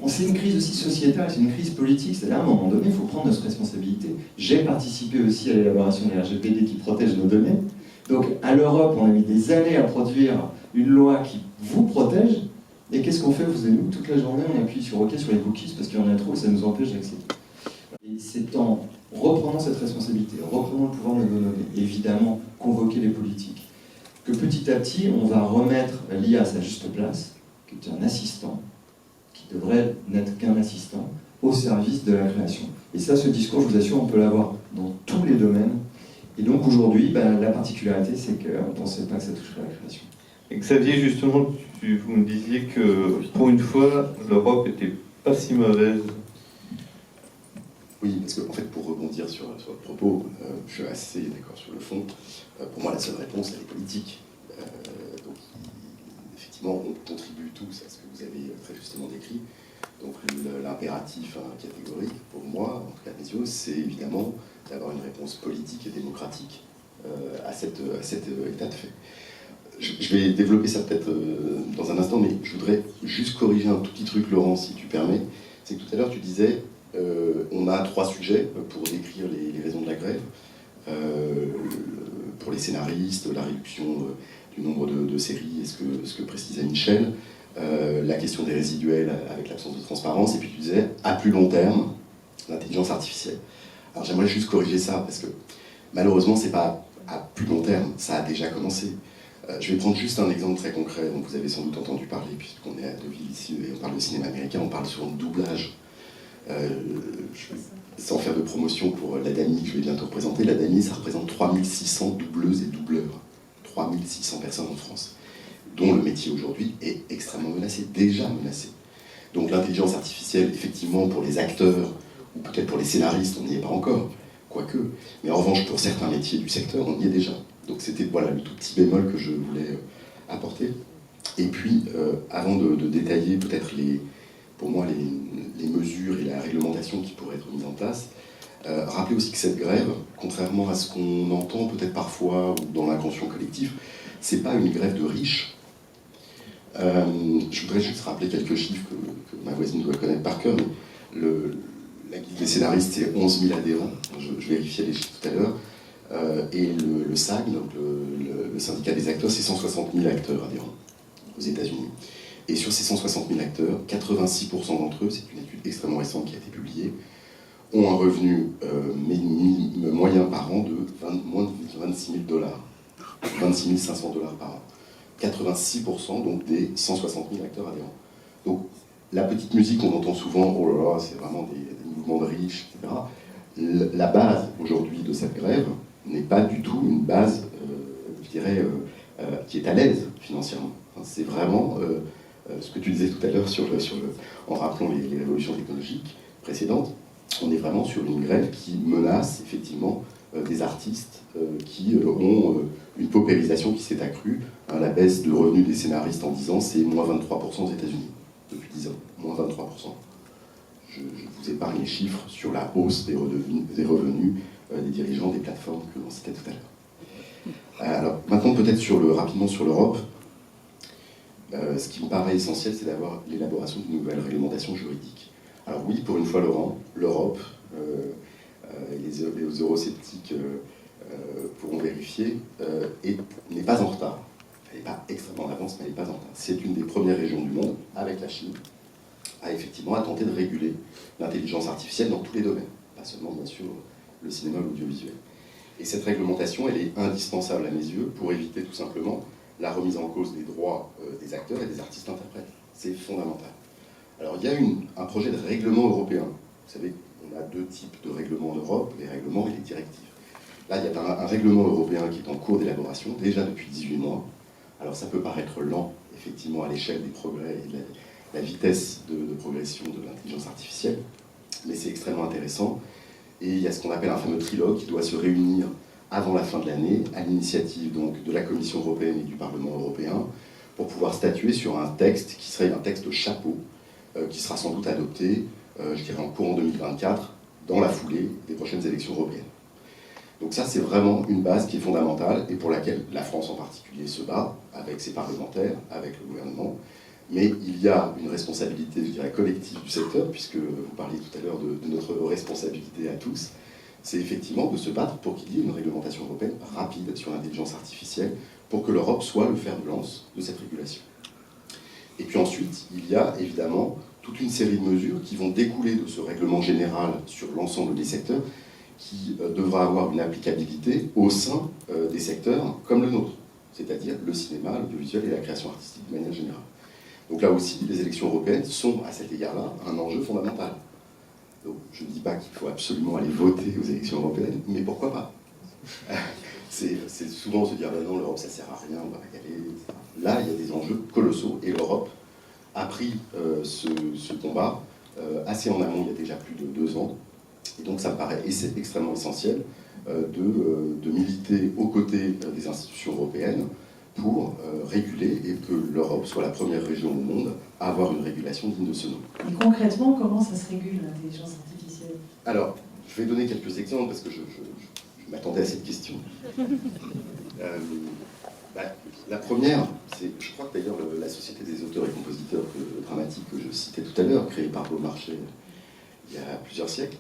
c'est une crise aussi sociétale, c'est une crise politique, c'est-à-dire à un moment donné, il faut prendre notre responsabilité. J'ai participé aussi à l'élaboration des RGPD qui protègent nos données. Donc à l'Europe, on a mis des années à produire une loi qui vous protège, et qu'est-ce qu'on fait, vous et nous? Toute la journée, on appuie sur OK sur les cookies parce qu'il y en a trop et ça nous empêche d'accéder. Et c'est en reprenant cette responsabilité, en reprenant le pouvoir de nos données, évidemment convoquer les politiques, que petit à petit, on va remettre l'IA à sa juste place, que tu es un assistant, qui devrait n'être qu'un assistant, au service de la création. Et ça, ce discours, je vous assure, on peut l'avoir dans tous les domaines. Et donc aujourd'hui, la particularité, c'est qu'on ne pensait pas que ça toucherait la création. Et Xavier, justement, vous me disiez que pour une fois, l'Europe était pas si mauvaise. Oui, parce que en fait, pour rebondir sur votre propos, je suis assez d'accord sur le fond. Pour moi, la seule réponse, elle est politique. Donc, effectivement, on contribue tous à ce que vous avez très justement décrit. Donc, l'impératif catégorique, pour moi, en tout cas à mes yeux, c'est évidemment d'avoir une réponse politique et démocratique à cet état de fait. Je vais développer ça peut-être dans un instant, mais je voudrais juste corriger un tout petit truc, Laurent, si tu permets. C'est que tout à l'heure, tu disais, on a 3 sujets pour décrire les raisons de la grève. Pour les scénaristes, la réduction du nombre de séries, et ce que précisait Michel, la question des résiduels avec l'absence de transparence, et puis tu disais, à plus long terme, l'intelligence artificielle. Alors j'aimerais juste corriger ça, parce que malheureusement, c'est pas à plus long terme, ça a déjà commencé. Je vais prendre juste un exemple très concret dont vous avez sans doute entendu parler, puisqu'on est à Deauville ici et on parle de cinéma américain, on parle souvent de doublage. Sans faire de promotion pour l'ADAMI que je vais bientôt présenter, l'ADAMI, ça représente 3600 doubleuses et doubleurs. 3600 personnes en France, dont le métier aujourd'hui est extrêmement menacé, déjà menacé. Donc l'intelligence artificielle, effectivement, pour les acteurs, ou peut-être pour les scénaristes, on n'y est pas encore, quoique. Mais en revanche, pour certains métiers du secteur, on y est déjà. Donc c'était voilà, le tout petit bémol que je voulais apporter. Et puis, avant de détailler peut-être pour moi les mesures et la réglementation qui pourraient être mises en place, rappelez aussi que cette grève, contrairement à ce qu'on entend peut-être parfois ou dans l'inconscient collectif, c'est pas une grève de riches. Je voudrais juste rappeler quelques chiffres que ma voisine doit connaître par cœur, mais la Guilde des scénaristes, c'est 11 000 adhérents, je vérifiais les chiffres tout à l'heure, et le SAG, donc le syndicat des acteurs, c'est 160 000 acteurs adhérents aux États-Unis. Et sur ces 160 000 acteurs, 86% d'entre eux, c'est une étude extrêmement récente qui a été publiée, ont un revenu moyen par an de moins de 26 000 $, 26 500 $ par an. 86% donc des 160 000 acteurs adhérents. Donc la petite musique qu'on entend souvent, oh là là, c'est vraiment des mouvements de riches, etc. La base aujourd'hui de cette grève n'est pas du tout une base, je dirais, qui est à l'aise financièrement. Enfin, c'est vraiment ce que tu disais tout à l'heure en rappelant les révolutions technologiques précédentes. On est vraiment sur une grève qui menace effectivement des artistes qui ont une paupérisation qui s'est accrue. La baisse de revenus des scénaristes en 10 ans, c'est moins 23% aux États-Unis, depuis 10 ans, moins 23%. Je vous épargne les chiffres sur la hausse des revenus des dirigeants des plateformes que l'on citait tout à l'heure. Alors maintenant peut-être rapidement sur l'Europe. Ce qui me paraît essentiel, c'est d'avoir l'élaboration d'une nouvelle réglementation juridique. Alors oui, pour une fois, Laurent, l'Europe, et les eurosceptiques pourront vérifier, n'est pas en retard. Elle n'est pas extrêmement en avance, mais elle n'est pas en retard. C'est une des premières régions du monde, avec la Chine, à tenter de réguler l'intelligence artificielle dans tous les domaines, pas seulement, bien sûr, le cinéma ou l'audiovisuel. Et cette réglementation, elle est indispensable à mes yeux pour éviter tout simplement la remise en cause des droits des acteurs et des artistes-interprètes. C'est fondamental. Alors, il y a un projet de règlement européen. Vous savez, on a 2 types de règlements en Europe, les règlements et les directives. Là, il y a un règlement européen qui est en cours d'élaboration, déjà depuis 18 mois. Alors, ça peut paraître lent, effectivement, à l'échelle des progrès et de la vitesse de progression de l'intelligence artificielle, mais c'est extrêmement intéressant. Et il y a ce qu'on appelle un fameux trilogue qui doit se réunir avant la fin de l'année, à l'initiative donc de la Commission européenne et du Parlement européen, pour pouvoir statuer sur un texte qui serait un texte chapeau, qui sera sans doute adopté, je dirais en courant 2024, dans la foulée des prochaines élections européennes. Donc ça, c'est vraiment une base qui est fondamentale et pour laquelle la France en particulier se bat, avec ses parlementaires, avec le gouvernement. Mais il y a une responsabilité, je dirais, collective du secteur, puisque vous parliez tout à l'heure de notre responsabilité à tous, c'est effectivement de se battre pour qu'il y ait une réglementation européenne rapide sur l'intelligence artificielle, pour que l'Europe soit le fer de lance de cette régulation. Et puis ensuite, il y a évidemment toute une série de mesures qui vont découler de ce règlement général sur l'ensemble des secteurs, qui devra avoir une applicabilité au sein des secteurs comme le nôtre, c'est-à-dire le cinéma, l'audiovisuel et la création artistique de manière générale. Donc là aussi, les élections européennes sont, à cet égard-là, un enjeu fondamental. Donc, je ne dis pas qu'il faut absolument aller voter aux élections européennes, mais pourquoi pas? C'est souvent se dire, ben non, l'Europe, ça sert à rien, on va pas y aller, etc. Là, il y a des enjeux colossaux, et l'Europe a pris ce combat assez en amont, il y a déjà plus de 2 ans, et donc ça me paraît extrêmement essentiel de militer aux côtés des institutions européennes pour réguler et que l'Europe soit la première région au monde à avoir une régulation digne de ce nom. Et concrètement, comment ça se régule, l'intelligence artificielle? Alors, je vais donner quelques exemples parce que je m'attendais à cette question. La première, c'est, je crois que d'ailleurs la Société des auteurs et compositeurs dramatiques que je citais tout à l'heure, créée par Beaumarchais il y a plusieurs siècles,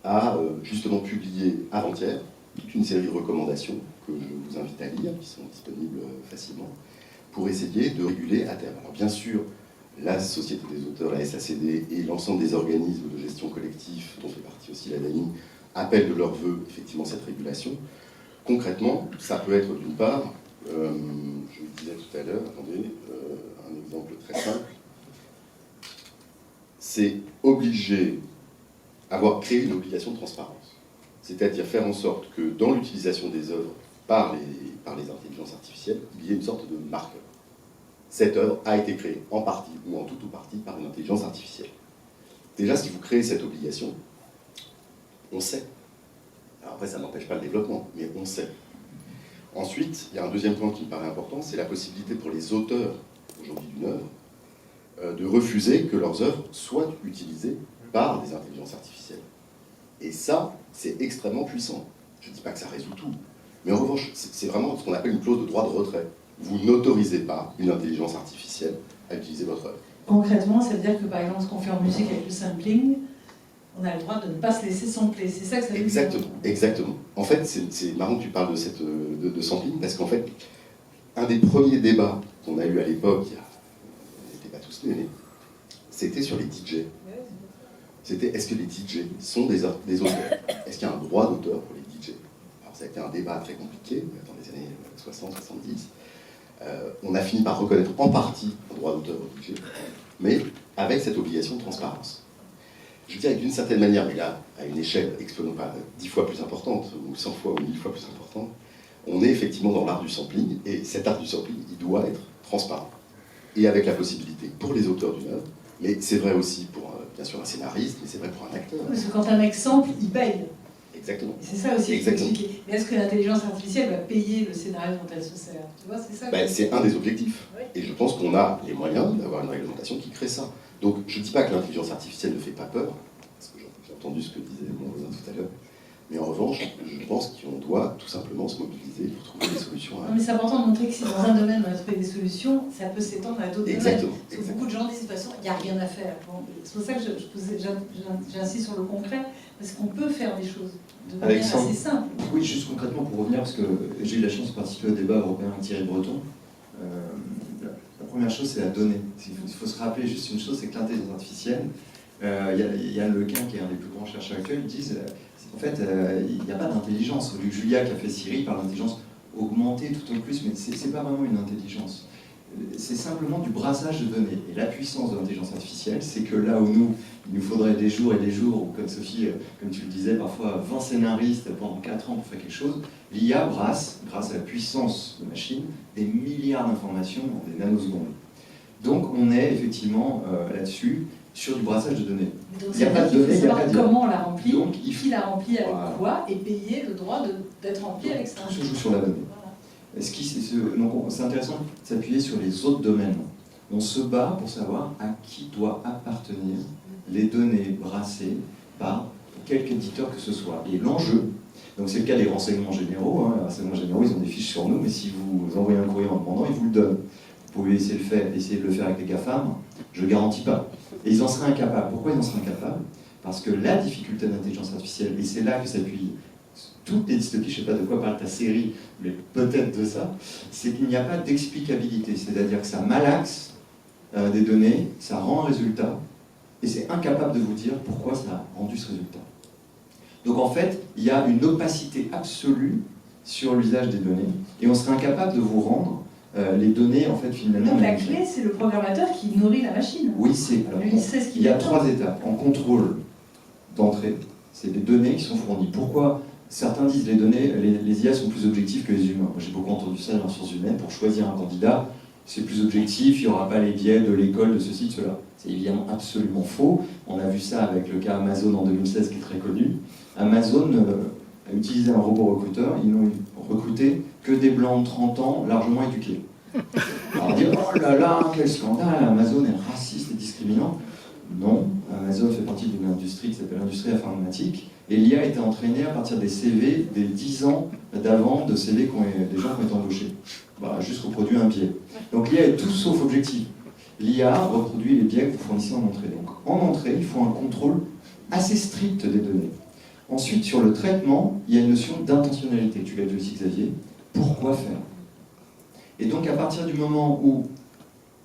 a justement publié avant-hier toute une série de recommandations que je vous invite à lire, qui sont disponibles facilement, pour essayer de réguler à terme. Alors bien sûr, la Société des auteurs, la SACD, et l'ensemble des organismes de gestion collectif, dont fait partie aussi la DAIN, appellent de leur vœu effectivement cette régulation. Concrètement, ça peut être d'une part, je le disais tout à l'heure, attendez, un exemple très simple, c'est avoir créé une obligation de transparence. C'est-à-dire faire en sorte que dans l'utilisation des œuvres par les intelligences artificielles, il y ait une sorte de marqueur. Cette œuvre a été créée en partie ou en tout ou partie par une intelligence artificielle. Déjà, si vous créez cette obligation, on sait. Alors après, ça n'empêche pas le développement, mais on sait. Ensuite, il y a un deuxième point qui me paraît important, c'est la possibilité pour les auteurs, aujourd'hui d'une œuvre, de refuser que leurs œuvres soient utilisées par des intelligences artificielles. Et ça, c'est extrêmement puissant. Je ne dis pas que ça résout tout, mais en revanche, c'est vraiment ce qu'on appelle une clause de droit de retrait. Vous n'autorisez pas une intelligence artificielle à utiliser votre œuvre. Concrètement, ça veut dire que par exemple, ce qu'on fait en musique avec le sampling, on a le droit de ne pas se laisser sampler. C'est ça que ça veut dire. Exactement, exactement. En fait, c'est marrant que tu parles de sampling, parce qu'en fait, un des premiers débats qu'on a eu à l'époque, on n'était pas tous nés, mais c'était sur les DJ. C'était, est-ce que les DJ sont des auteurs? Est-ce qu'il y a un droit d'auteur pour les DJ? Alors ça a été un débat très compliqué, dans les années 60-70. On a fini par reconnaître en partie un droit d'auteur aux DJ, mais avec cette obligation de transparence. Je dirais que d'une certaine manière, mais là, à une échelle exponentielle, pas 10 fois plus importante, ou 100 fois ou 1000 fois plus importante, on est effectivement dans l'art du sampling, et cet art du sampling, il doit être transparent. Et avec la possibilité pour les auteurs d'une œuvre, mais c'est vrai aussi pour, bien sûr, un scénariste, mais c'est vrai pour un acteur. Parce que quand un mec sample, il paye. Exactement. Et c'est ça aussi qu'il faut expliquer. Mais est-ce que l'intelligence artificielle va payer le scénario dont elle se sert? Tu vois, c'est ça. C'est un des objectifs. Oui. Et je pense qu'on a les moyens d'avoir une réglementation qui crée ça. Donc, je ne dis pas que l'intelligence artificielle ne fait pas peur, parce que j'ai entendu ce que disait mon voisin tout à l'heure. Mais en revanche, je pense qu'on doit tout simplement se mobiliser pour trouver des solutions. Non, mais c'est important de montrer que si dans un domaine on a trouvé des solutions, ça peut s'étendre à d'autres domaines. Parce que beaucoup de gens disent de toute façon, il n'y a rien à faire. Bon, c'est pour ça que j'insiste sur le concret, parce qu'on peut faire des choses de manière assez simple. Oui, juste concrètement pour revenir, parce que j'ai eu la chance de participer au débat européen avec Thierry Breton. La première chose, c'est la donnée. Il faut se rappeler juste une chose, c'est que l'intelligence artificielle, Yann Lequin, qui est un des plus grands chercheurs actuels, disent en fait, il n'y a pas d'intelligence. Luc Julia, qui a fait Siri, parle d'intelligence augmentée tout au plus, mais ce n'est pas vraiment une intelligence. C'est simplement du brassage de données. Et la puissance de l'intelligence artificielle, c'est que là où il nous faudrait des jours et des jours, ou comme Sophie, comme tu le disais, parfois 20 scénaristes pendant 4 ans pour faire quelque chose, l'IA brasse, grâce à la puissance de machine, des milliards d'informations en des nanosecondes. Donc on est effectivement là-dessus, sur du brassage de données. Il n'y a pas de données, il faut savoir comment on la remplit, qui la remplit avec quoi, et payer le droit d'être rempli avec ça. Tout se joue sur la donnée. Donc c'est intéressant de s'appuyer sur les autres domaines. On se bat pour savoir à qui doit appartenir les données brassées par quelque éditeur que ce soit. Et l'enjeu, donc c'est le cas des renseignements généraux, les renseignements généraux ils ont des fiches sur nous, mais si vous envoyez un courrier en demandant, ils vous le donnent. Vous pouvez essayer de le faire avec les GAFAM, je ne garantis pas. Et ils en seraient incapables. Pourquoi ils en seraient incapables? Parce que la difficulté de l'intelligence artificielle, et c'est là que s'appuie toutes les dystopies, je ne sais pas de quoi parle ta série, mais peut-être de ça, c'est qu'il n'y a pas d'explicabilité. C'est-à-dire que ça malaxe des données, ça rend un résultat, et c'est incapable de vous dire pourquoi ça a rendu ce résultat. Donc en fait, il y a une opacité absolue sur l'usage des données, et on serait incapable de vous rendre les données, en fait, finalement... Donc la clé, c'est le programmateur qui nourrit la machine. Oui, c'est... Alors, Lui, il sait ce qu'il il y a attend. 3 étapes. En contrôle d'entrée, c'est les données qui sont fournies. Pourquoi certains disent les données, les IA sont plus objectives que les humains? Moi, j'ai beaucoup entendu ça dans les sciences humaines. Pour choisir un candidat, c'est plus objectif, il n'y aura pas les biais de l'école, de ceci, de cela. C'est évidemment absolument faux. On a vu ça avec le cas Amazon en 2016 qui est très connu. Amazon a utilisé un robot recruteur, ils n'ont recruté que des blancs de 30 ans largement éduqués. Alors on dit, oh là là, quel scandale, Amazon est raciste et discriminant. Non, Amazon fait partie d'une industrie qui s'appelle l'industrie informatique, et l'IA a été entraînée à partir des CV des 10 ans d'avant de CV des gens qui ont été embauchés. Voilà, jusqu'au produit un biais. Donc l'IA est tout sauf objective. L'IA reproduit les biais que vous fournissez en entrée. Donc en entrée, il faut un contrôle assez strict des données. Ensuite, sur le traitement, il y a une notion d'intentionnalité. Tu l'as dit aussi, Xavier. Pourquoi faire? Et donc à partir du moment où,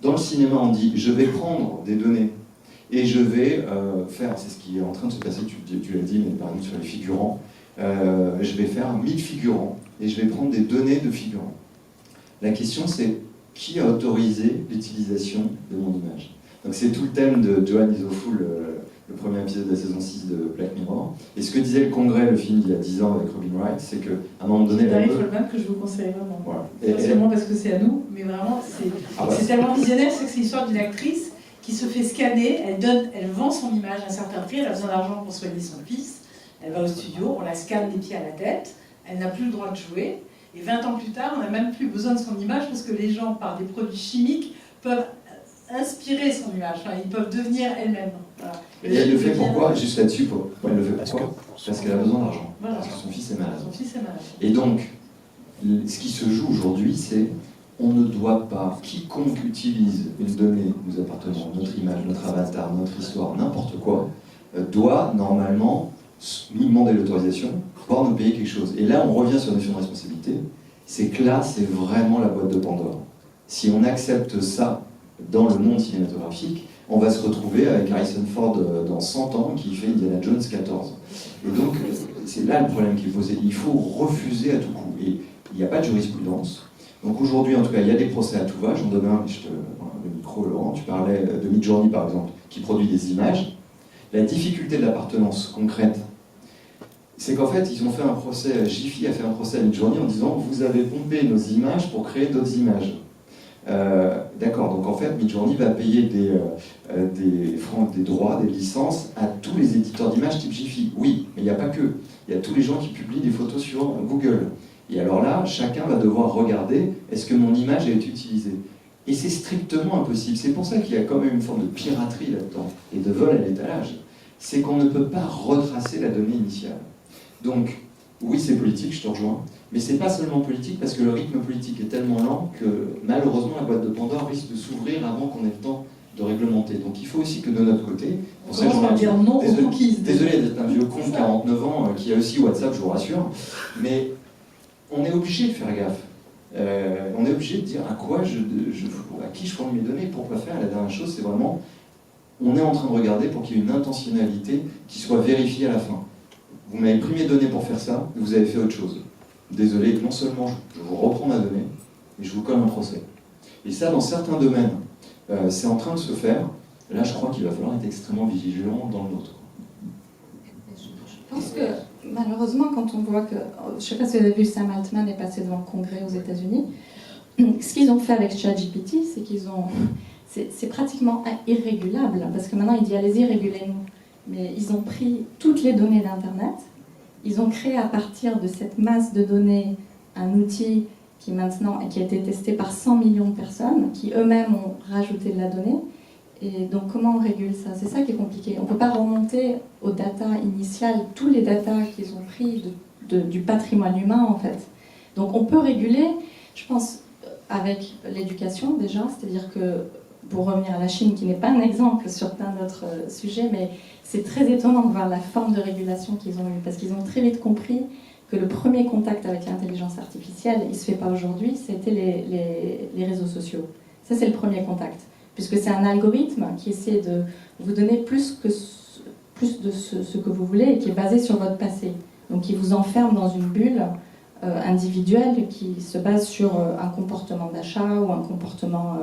dans le cinéma, on dit « je vais prendre des données et je vais faire », c'est ce qui est en train de se passer, tu l'as dit, mais par exemple sur les figurants, je vais faire 1000 figurants et je vais prendre des données de figurants. La question c'est, qui a autorisé l'utilisation de mon image? Donc c'est tout le thème de Joanne is Awful, le premier épisode de la saison 6 de Black Mirror. Et ce que disait le Congrès, le film d'il y a 10 ans avec Robin Wright, c'est qu'à un moment donné... Barry Folman que je vous conseille vraiment. Voilà. Pas seulement parce que c'est à nous, mais vraiment, c'est tellement visionnaire, c'est que c'est l'histoire d'une actrice qui se fait scanner, elle vend son image à un certain prix, elle a besoin d'argent pour soigner son fils, elle va au studio, on la scanne des pieds à la tête, elle n'a plus le droit de jouer, et 20 ans plus tard, on n'a même plus besoin de son image parce que les gens, par des produits chimiques, peuvent inspirer son image, enfin, ils peuvent devenir elles-mêmes. Voilà. Et elle le fait pourquoi? Juste là-dessus, pourquoi elle le fait? Parce Pourquoi? Parce qu'elle a besoin d'argent. Voilà. Parce que son fils est malade. Son fils est malade. Et donc, ce qui se joue aujourd'hui, c'est on ne doit pas, quiconque utilise une donnée nous appartenant, notre image, notre avatar, notre histoire, n'importe quoi, doit normalement nous demander l'autorisation pour nous payer quelque chose. Et là, on revient sur la notion de responsabilité, c'est que là, c'est vraiment la boîte de Pandore. Si on accepte ça dans le monde cinématographique, on va se retrouver avec Harrison Ford dans 100 ans qui fait Indiana Jones 14. Et donc, c'est là le problème qui est posé. Il faut refuser à tout coup. Et il n'y a pas de jurisprudence. Donc aujourd'hui, en tout cas, il y a des procès à tout va. J'en donne un, le micro, Laurent, tu parlais de Midjourney, par exemple, qui produit des images. La difficulté de l'appartenance concrète, c'est qu'en fait, ils ont fait un procès, Jiffy a fait un procès à Midjourney en disant « vous avez pompé nos images pour créer d'autres images ». D'accord, donc en fait, Midjourney va payer des droits, des licences à tous les éditeurs d'images type Jiffy. Oui, mais il n'y a pas que. Il y a tous les gens qui publient des photos sur Google. Et alors là, chacun va devoir regarder, est-ce que mon image a été utilisée? Et c'est strictement impossible. C'est pour ça qu'il y a quand même une forme de piraterie là-dedans, et de vol à l'étalage. C'est qu'on ne peut pas retracer la donnée initiale. Donc, oui, c'est politique, je te rejoins, mais c'est pas seulement politique, parce que le rythme politique est tellement lent que, malheureusement, la boîte de Pandore risque de s'ouvrir avant qu'on ait le temps de réglementer. Donc il faut aussi que de notre côté... On commence par dire non aux cookies. Désolé d'être un vieux con de 49 ans qui a aussi WhatsApp, je vous rassure, mais on est obligé de faire gaffe. On est obligé de dire à qui je fournis mes données, pourquoi faire. La dernière chose, c'est vraiment, on est en train de regarder pour qu'il y ait une intentionnalité qui soit vérifiée à la fin. Vous m'avez pris mes données pour faire ça, et vous avez fait autre chose. Désolé, non seulement je vous reprends ma donnée, mais je vous colle un procès. Et ça, dans certains domaines, c'est en train de se faire. Là, je crois qu'il va falloir être extrêmement vigilant dans le nôtre. Je pense que, malheureusement, quand on voit que... Je ne sais pas si vous avez vu, Sam Altman est passé devant le Congrès aux États-Unis. Ce qu'ils ont fait avec ChatGPT, c'est qu'ils ont... C'est pratiquement irrégulable, parce que maintenant, il dit, allez-y, régulez-nous. Mais ils ont pris toutes les données d'Internet, ils ont créé à partir de cette masse de données un outil qui maintenant qui a été testé par 100 millions de personnes, qui eux-mêmes ont rajouté de la donnée. Et donc comment on régule ça? C'est ça qui est compliqué. On ne peut pas remonter aux data initiales, tous les data qu'ils ont pris du patrimoine humain en fait. Donc on peut réguler, je pense, avec l'éducation déjà, c'est-à-dire que, pour revenir à la Chine, qui n'est pas un exemple sur plein d'autres sujets, mais c'est très étonnant de voir la forme de régulation qu'ils ont eue, parce qu'ils ont très vite compris que le premier contact avec l'intelligence artificielle, il ne se fait pas aujourd'hui, c'était les réseaux sociaux. Ça, c'est le premier contact, puisque c'est un algorithme qui essaie de vous donner plus de ce que vous voulez et qui est basé sur votre passé. Donc, il vous enferme dans une bulle individuel qui se base sur un comportement d'achat ou un comportement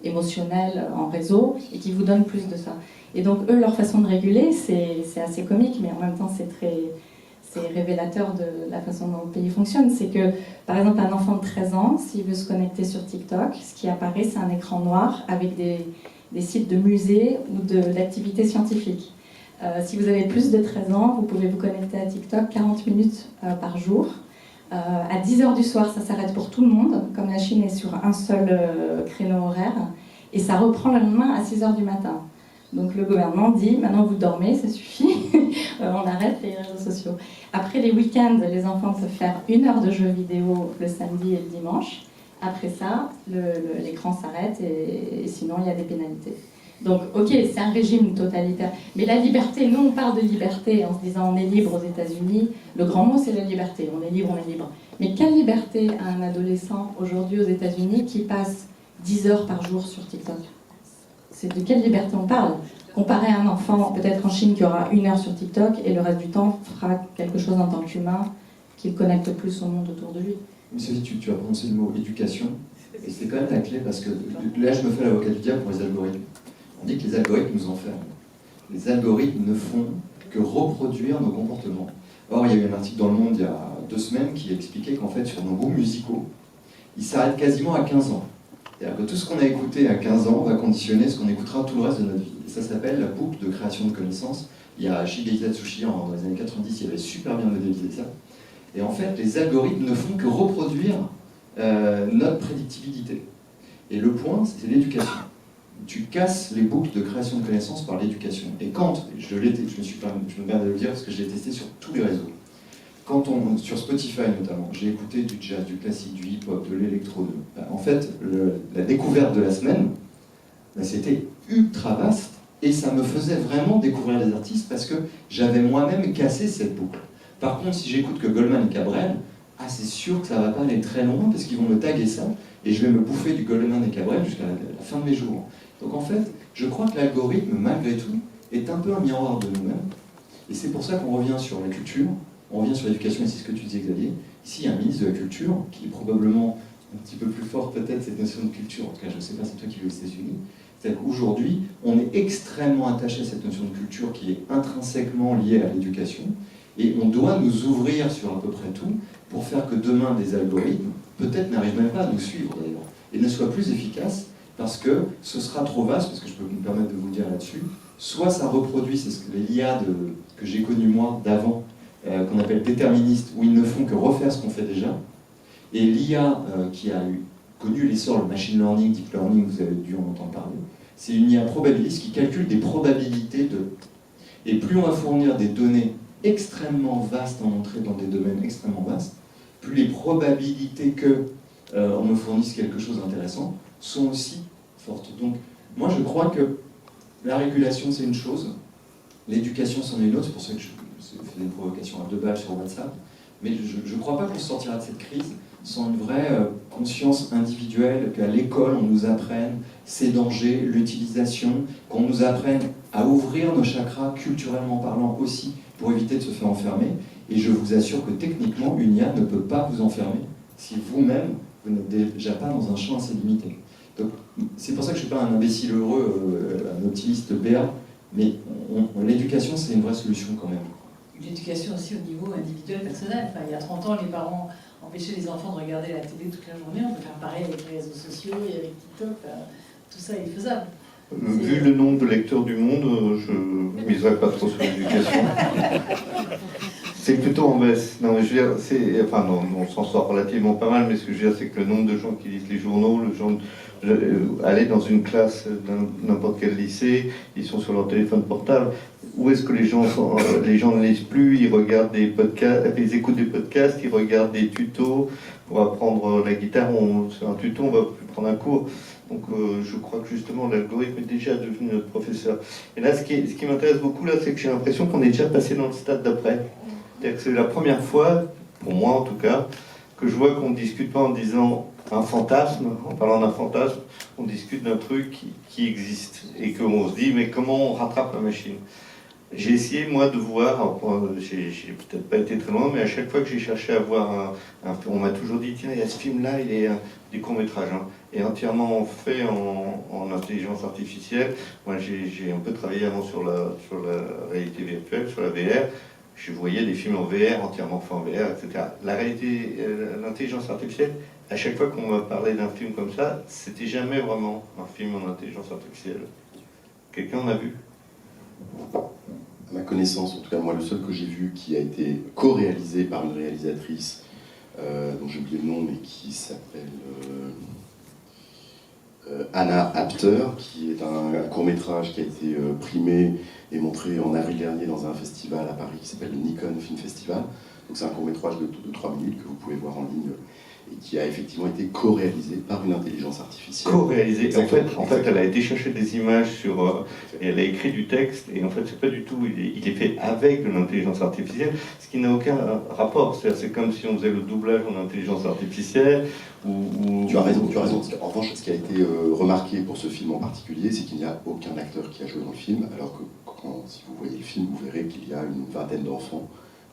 émotionnel en réseau et qui vous donne plus de ça. Et donc eux, leur façon de réguler, c'est assez comique, mais en même temps c'est révélateur de la façon dont le pays fonctionne. C'est que, par exemple, un enfant de 13 ans, s'il veut se connecter sur TikTok, ce qui apparaît, c'est un écran noir avec des sites de musées ou d'activités scientifiques. Si vous avez plus de 13 ans, vous pouvez vous connecter à TikTok 40 minutes par jour. À 10h du soir, ça s'arrête pour tout le monde, comme la Chine est sur un seul créneau horaire, et ça reprend le lendemain à 6h du matin. Donc le gouvernement dit, maintenant vous dormez, ça suffit, on arrête les réseaux sociaux. Après les week-ends, les enfants peuvent faire 1 heure de jeux vidéo le samedi et le dimanche. Après ça, l'écran s'arrête et sinon il y a des pénalités. Donc ok, c'est un régime totalitaire. Mais la liberté, nous on parle de liberté en se disant on est libre aux États-Unis. Le grand mot c'est la liberté, on est libre, on est libre. Mais quelle liberté a un adolescent aujourd'hui aux États-Unis qui passe 10 heures par jour sur TikTok ? C'est de quelle liberté on parle ? Comparé à un enfant, peut-être en Chine, qui aura 1 heure sur TikTok et le reste du temps fera quelque chose en tant qu'humain qui le connecte plus au monde autour de lui. Mais Sophie, tu as prononcé le mot éducation, et c'est quand même la clé, parce que là je me fais l'avocat du diable pour les algorithmes. On dit que les algorithmes nous enferment. Les algorithmes ne font que reproduire nos comportements. Or, il y a eu un article dans Le Monde il y a 2 semaines qui expliquait qu'en fait, sur nos goûts musicaux, ils s'arrêtent quasiment à 15 ans. C'est-à-dire que tout ce qu'on a écouté à 15 ans va conditionner ce qu'on écoutera tout le reste de notre vie. Et ça s'appelle la boucle de création de connaissances. Il y a Shigeru Tsuchi, dans les années 90, il avait super bien modélisé ça. Et en fait, les algorithmes ne font que reproduire notre prédictibilité. Et le point, c'est l'éducation. Tu casses les boucles de création de connaissances par l'éducation. Et quand, je me permets de le dire parce que je l'ai testé sur tous les réseaux, sur Spotify notamment, j'ai écouté du jazz, du classique, du hip-hop, de l'électro. En fait, la découverte de la semaine, c'était ultra vaste et ça me faisait vraiment découvrir les artistes parce que j'avais moi-même cassé cette boucle. Par contre, si j'écoute que Goldman et Cabrel, c'est sûr que ça va pas aller très loin parce qu'ils vont me taguer ça et je vais me bouffer du Goldman et Cabrel jusqu'à la fin de mes jours. Donc en fait, je crois que l'algorithme, malgré tout, est un peu un miroir de nous-mêmes. Et c'est pour ça qu'on revient sur la culture, on revient sur l'éducation, et c'est ce que tu disais Xavier. Ici, il y a un ministre de la Culture, qui est probablement un petit peu plus fort peut-être cette notion de culture, en tout cas je ne sais pas, c'est toi qui vis aux États-Unis. C'est-à-dire qu'aujourd'hui, on est extrêmement attaché à cette notion de culture qui est intrinsèquement liée à l'éducation, et on doit nous ouvrir sur à peu près tout pour faire que demain des algorithmes, peut-être n'arrivent même pas à nous suivre d'ailleurs, et ne soient plus efficaces, parce que ce sera trop vaste, parce que je peux me permettre de vous le dire là-dessus, soit ça reproduit, c'est ce que les IA que j'ai connu moi d'avant, qu'on appelle déterministes, où ils ne font que refaire ce qu'on fait déjà, et l'IA qui a connu l'essor, le machine learning, deep learning, vous avez dû en entendre parler, c'est une IA probabiliste qui calcule des probabilités Et plus on va fournir des données extrêmement vastes en entrée dans des domaines extrêmement vastes, plus les probabilités qu'on me fournisse quelque chose d'intéressant sont aussi fortes. Donc, moi je crois que la régulation c'est une chose, l'éducation c'en est une autre, c'est pour ça que je faisais une provocation à 2 balles sur WhatsApp, mais je ne crois pas qu'on sortira de cette crise sans une vraie conscience individuelle, qu'à l'école on nous apprenne ces dangers, l'utilisation, qu'on nous apprenne à ouvrir nos chakras culturellement parlant aussi pour éviter de se faire enfermer. Et je vous assure que techniquement, une IA ne peut pas vous enfermer si vous-même, vous n'êtes déjà pas dans un champ assez limité. Donc, c'est pour ça que je ne suis pas un imbécile heureux, un optimiste béat, mais l'éducation, c'est une vraie solution quand même. L'éducation aussi au niveau individuel, personnel. Enfin, il y a 30 ans, les parents empêchaient les enfants de regarder la télé toute la journée. On peut faire pareil avec les réseaux sociaux et avec TikTok. Tout ça est faisable. Vu le nombre de lecteurs du monde, je ne miserais pas trop sur l'éducation. C'est plutôt en baisse. Non, mais je veux dire, on s'en sort relativement pas mal, mais ce que je veux dire, c'est que le nombre de gens qui lisent les journaux, aller dans une classe dans n'importe quel lycée, ils sont sur leur téléphone portable. Où est-ce que les gens ne lisent plus? Ils regardent des podcasts, ils écoutent des podcasts, ils regardent des tutos pour apprendre la guitare. C'est un tuto, on va plus prendre un cours. Donc je crois que justement l'algorithme est déjà devenu notre professeur. Et là, ce qui m'intéresse beaucoup, là, c'est que j'ai l'impression qu'on est déjà passé dans le stade d'après. C'est-à-dire que c'est la première fois, pour moi en tout cas, que je vois qu'on ne discute pas en disant un fantasme, en parlant d'un fantasme, on discute d'un truc qui existe et qu'on se dit mais comment on rattrape la machine. J'ai essayé, moi, de voir, j'ai peut-être pas été très loin, mais à chaque fois que j'ai cherché à voir un peu, on m'a toujours dit, tiens, il y a ce film-là, il est des courts-métrages, hein, et entièrement fait en intelligence artificielle. Moi, j'ai un peu travaillé avant sur la réalité virtuelle, sur la VR. Je voyais des films en VR, entièrement faits en VR, etc. La réalité, l'intelligence artificielle, à chaque fois qu'on m'a parlé d'un film comme ça, c'était jamais vraiment un film en intelligence artificielle. Quelqu'un en a vu? À ma connaissance, en tout cas moi le seul que j'ai vu qui a été co-réalisé par une réalisatrice dont j'ai oublié le nom mais qui s'appelle Anna Apter, qui est un court-métrage qui a été primé et montré en avril dernier dans un festival à Paris qui s'appelle le Nikon Film Festival. Donc c'est un court-métrage de 3 minutes que vous pouvez voir en ligne et qui a effectivement été co-réalisé par une intelligence artificielle. Co-réalisé. Exactement. En fait, elle a été chercher des images et elle a écrit du texte. Et en fait, c'est pas du tout. Il est fait avec de l'intelligence artificielle, ce qui n'a aucun rapport. C'est comme si on faisait le doublage en intelligence artificielle. Tu as raison. Parce qu'en revanche, ce qui a été remarqué pour ce film en particulier, c'est qu'il n'y a aucun acteur qui a joué dans le film, alors que si vous voyez le film, vous verrez qu'il y a une vingtaine d'enfants.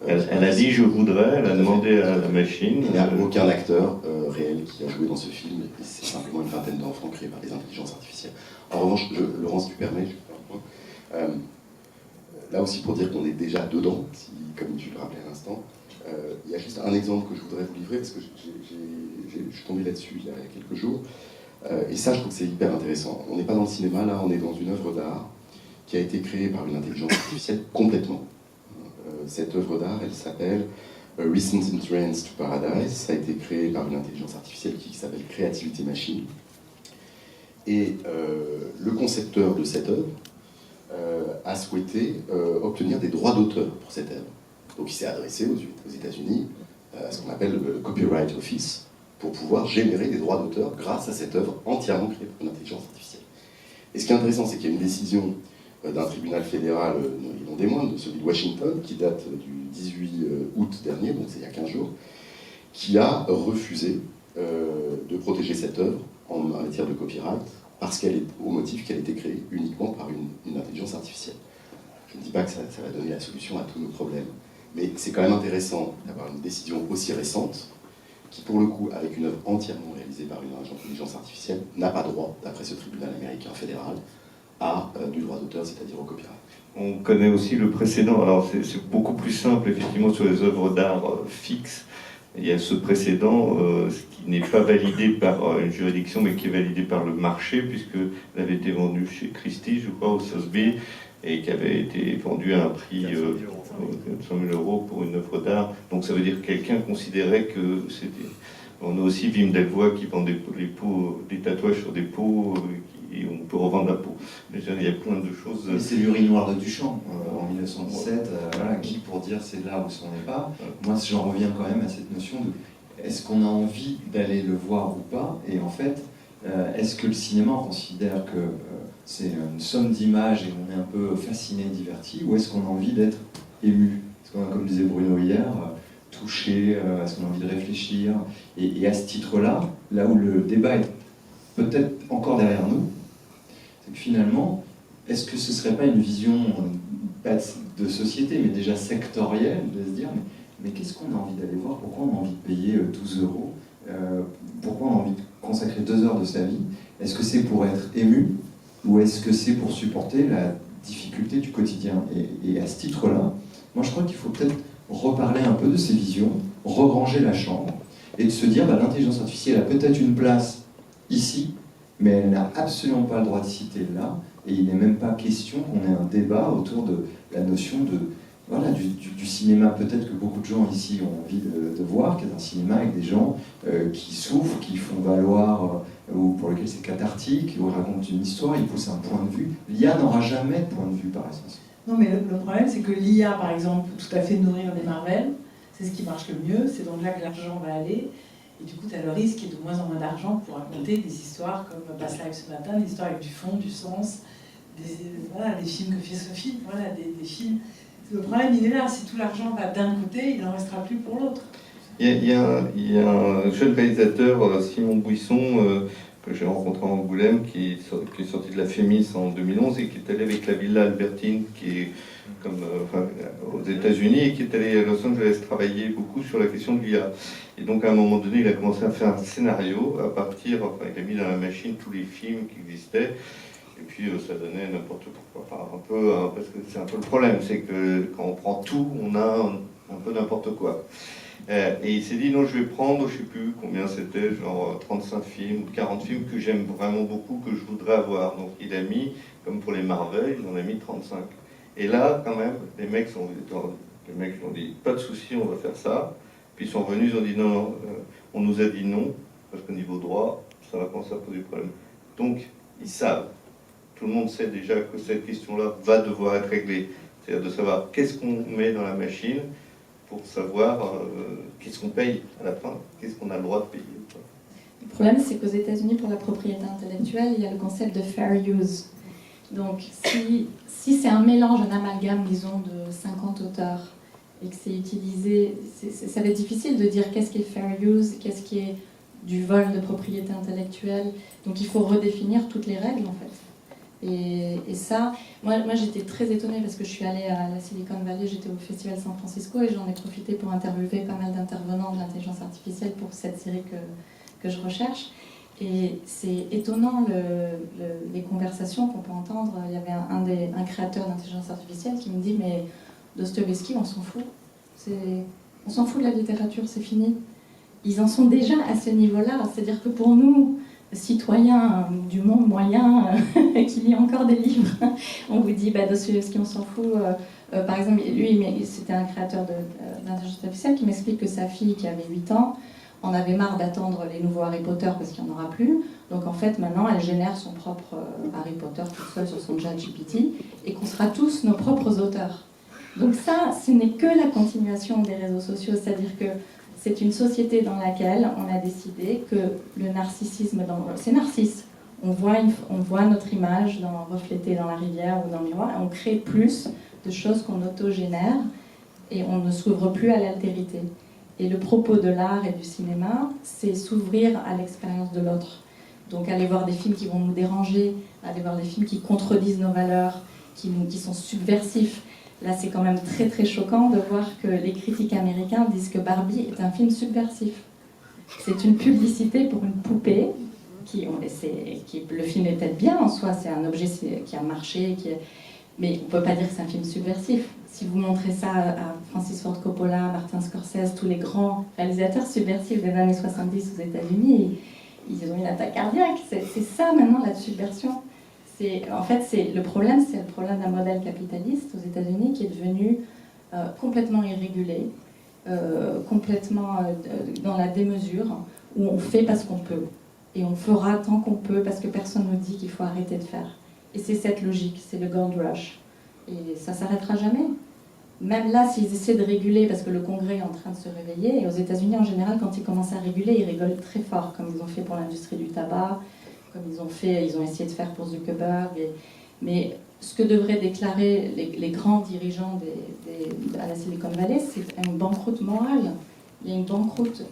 Elle a dit je voudrais, elle a demandé à la machine. Il n'y a aucun acteur réel qui a joué dans ce film, et c'est simplement une vingtaine d'enfants créés par des intelligences artificielles. En revanche, Laurent, si tu permets, je vais faire un point. Là aussi pour dire qu'on est déjà dedans, comme tu le rappelais à l'instant, il y a juste un exemple que je voudrais vous livrer, parce que je suis tombé là-dessus il y a quelques jours, et ça je trouve que c'est hyper intéressant. On n'est pas dans le cinéma, là on est dans une œuvre d'art qui a été créée par une intelligence artificielle complètement. Cette œuvre d'art, elle s'appelle Recent Entrance to Paradise. Ça a été créé par une intelligence artificielle qui s'appelle Creativity Machine. Et le concepteur de cette œuvre a souhaité obtenir des droits d'auteur pour cette œuvre. Donc il s'est adressé aux États-Unis, à ce qu'on appelle le Copyright Office, pour pouvoir générer des droits d'auteur grâce à cette œuvre entièrement créée par une intelligence artificielle. Et ce qui est intéressant, c'est qu'il y a une décision d'un tribunal fédéral, non des moindres, de celui de Washington, qui date du 18 août dernier, donc c'est il y a 15 jours, qui a refusé de protéger cette œuvre en matière de copyright, parce qu'elle est au motif qu'elle a été créée uniquement par une intelligence artificielle. Je ne dis pas que ça va donner la solution à tous nos problèmes, mais c'est quand même intéressant d'avoir une décision aussi récente, qui pour le coup, avec une œuvre entièrement réalisée par une intelligence artificielle, n'a pas droit, d'après ce tribunal américain fédéral, à du droit d'auteur, c'est-à-dire au copyright. On connaît aussi le précédent. Alors c'est beaucoup plus simple, effectivement, sur les œuvres d'art fixes. Il y a ce précédent qui n'est pas validé par une juridiction, mais qui est validé par le marché, puisqu'elle avait été vendue chez Christie, je crois, au Sotheby's, et qui avait été vendue à un prix de 400 000 € pour une œuvre d'art. Donc ça veut dire que quelqu'un considérait que c'était... On a aussi Wim Delvoye qui vend des tatouages sur des peaux, et on peut revendre la peau. Mais il y a plein de choses. Mais c'est l'urinoir de Duchamp en 1917, voilà, qui pour dire c'est là où c'en est pas. Moi j'en reviens quand même à cette notion de est-ce qu'on a envie d'aller le voir ou pas, et en fait est-ce que le cinéma on considère que c'est une somme d'images et on est un peu fasciné, diverti, ou est-ce qu'on a envie d'être ému? Est-ce qu'on a, comme disait Bruno hier, touché, est-ce qu'on a envie de réfléchir, et à ce titre-là, là où le débat est peut-être encore derrière nous, c'est que finalement, est-ce que ce ne serait pas une vision, pas de société, mais déjà sectorielle, de se dire, mais qu'est-ce qu'on a envie d'aller voir? Pourquoi on a envie de payer 12 €? Pourquoi on a envie de consacrer 2 heures de sa vie? Est-ce que c'est pour être ému, ou est-ce que c'est pour supporter la difficulté du quotidien? Et à ce titre-là, moi je crois qu'il faut peut-être reparler un peu de ces visions, regranger la chambre, et de se dire, l'intelligence artificielle a peut-être une place ici, mais elle n'a absolument pas le droit de citer là, et il n'est même pas question qu'on ait un débat autour de la notion de, voilà, du cinéma peut-être que beaucoup de gens ici ont envie de voir, qui est un cinéma avec des gens qui souffrent, qui font valoir, ou pour lesquels c'est cathartique, ou racontent une histoire, ils poussent un point de vue. L'IA n'aura jamais de point de vue par essence. Non, mais le problème, c'est que l'IA, par exemple, peut tout à fait nourrir des Marvel, c'est ce qui marche le mieux, c'est donc là que l'argent va aller. Et du coup, tu as le risque qu'il y ait de moins en moins d'argent pour raconter des histoires comme Past Live ce matin, des histoires avec du fond, du sens, des films que fait Sophie, voilà, des films. Le problème, il est là, si tout l'argent va d'un côté, il n'en restera plus pour l'autre. Il y a un jeune réalisateur, Simon Buisson, que j'ai rencontré à Angoulême, qui est sorti de la FEMIS en 2011 et qui est allé avec la Villa Albertine, qui est comme, aux États-Unis, et qui est allé à Los Angeles travailler beaucoup sur la question de l'IA. Et donc à un moment donné, il a commencé à faire un scénario à partir, il a mis dans la machine tous les films qui existaient, et puis ça donnait n'importe quoi. Enfin, un peu, parce que c'est un peu le problème, c'est que quand on prend tout, on a un peu n'importe quoi. Et il s'est dit, non, je vais prendre, je ne sais plus combien c'était, genre 35 films ou 40 films que j'aime vraiment beaucoup, que je voudrais avoir. Donc il a mis, comme pour les Marvel, il en a mis 35. Et là, quand même, les mecs ont dit, pas de souci, on va faire ça. Puis ils sont revenus, ils ont dit, non, on nous a dit non, parce qu'au niveau droit, ça va commencer à poser problème. Donc, ils savent. Tout le monde sait déjà que cette question-là va devoir être réglée. C'est-à-dire de savoir qu'est-ce qu'on met dans la machine, pour savoir qu'est-ce qu'on paye à la fin, qu'est-ce qu'on a le droit de payer. Le problème, c'est qu'aux États-Unis, pour la propriété intellectuelle, il y a le concept de fair use. Donc, si c'est un mélange, un amalgame, disons, de 50 auteurs, et que c'est utilisé, ça va être difficile de dire qu'est-ce qui est fair use, qu'est-ce qui est du vol de propriété intellectuelle. Donc, il faut redéfinir toutes les règles, en fait. Et ça, moi j'étais très étonnée parce que je suis allée à la Silicon Valley, j'étais au Festival San Francisco et j'en ai profité pour interviewer pas mal d'intervenants de l'intelligence artificielle pour cette série que je recherche. Et c'est étonnant les conversations qu'on peut entendre. Il y avait un créateur d'intelligence artificielle qui me dit, mais Dostoïevski, on s'en fout. On s'en fout de la littérature, c'est fini. Ils en sont déjà à ce niveau-là. C'est-à-dire que pour nous, citoyens du monde moyen qui lit encore des livres, on vous dit Dostoïevski, on s'en fout. Par exemple, lui, c'était un créateur d'intelligence artificielle qui m'explique que sa fille, qui avait 8 ans, en avait marre d'attendre les nouveaux Harry Potter parce qu'il n'y en aura plus. Donc en fait, maintenant, elle génère son propre Harry Potter toute seule sur son ChatGPT et qu'on sera tous nos propres auteurs. Donc ça, ce n'est que la continuation des réseaux sociaux, c'est-à-dire que c'est une société dans laquelle on a décidé que le narcissisme, c'est narcisse. On voit notre image reflétée dans la rivière ou dans le miroir, et on crée plus de choses qu'on autogénère et on ne s'ouvre plus à l'altérité. Et le propos de l'art et du cinéma, c'est s'ouvrir à l'expérience de l'autre. Donc aller voir des films qui vont nous déranger, aller voir des films qui contredisent nos valeurs, qui sont subversifs. Là, c'est quand même très très choquant de voir que les critiques américains disent que Barbie est un film subversif. C'est une publicité pour une poupée, le film est peut-être bien en soi, c'est un objet qui a marché, mais on ne peut pas dire que c'est un film subversif. Si vous montrez ça à Francis Ford Coppola, Martin Scorsese, tous les grands réalisateurs subversifs des années 70 aux États-Unis, ils ont une attaque cardiaque. C'est ça maintenant la subversion. En fait, le problème d'un modèle capitaliste aux États-Unis qui est devenu complètement irrégulé, complètement dans la démesure, où on fait parce qu'on peut. Et on fera tant qu'on peut parce que personne ne nous dit qu'il faut arrêter de faire. Et c'est cette logique, c'est le gold rush. Et ça ne s'arrêtera jamais. Même là, s'ils essaient de réguler, parce que le Congrès est en train de se réveiller, et aux États-Unis en général, quand ils commencent à réguler, ils rigolent très fort, comme ils ont fait pour l'industrie du tabac, comme ils ont essayé de faire pour Zuckerberg. Mais ce que devraient déclarer les grands dirigeants à la Silicon Valley, c'est une banqueroute morale. Il y a une banqueroute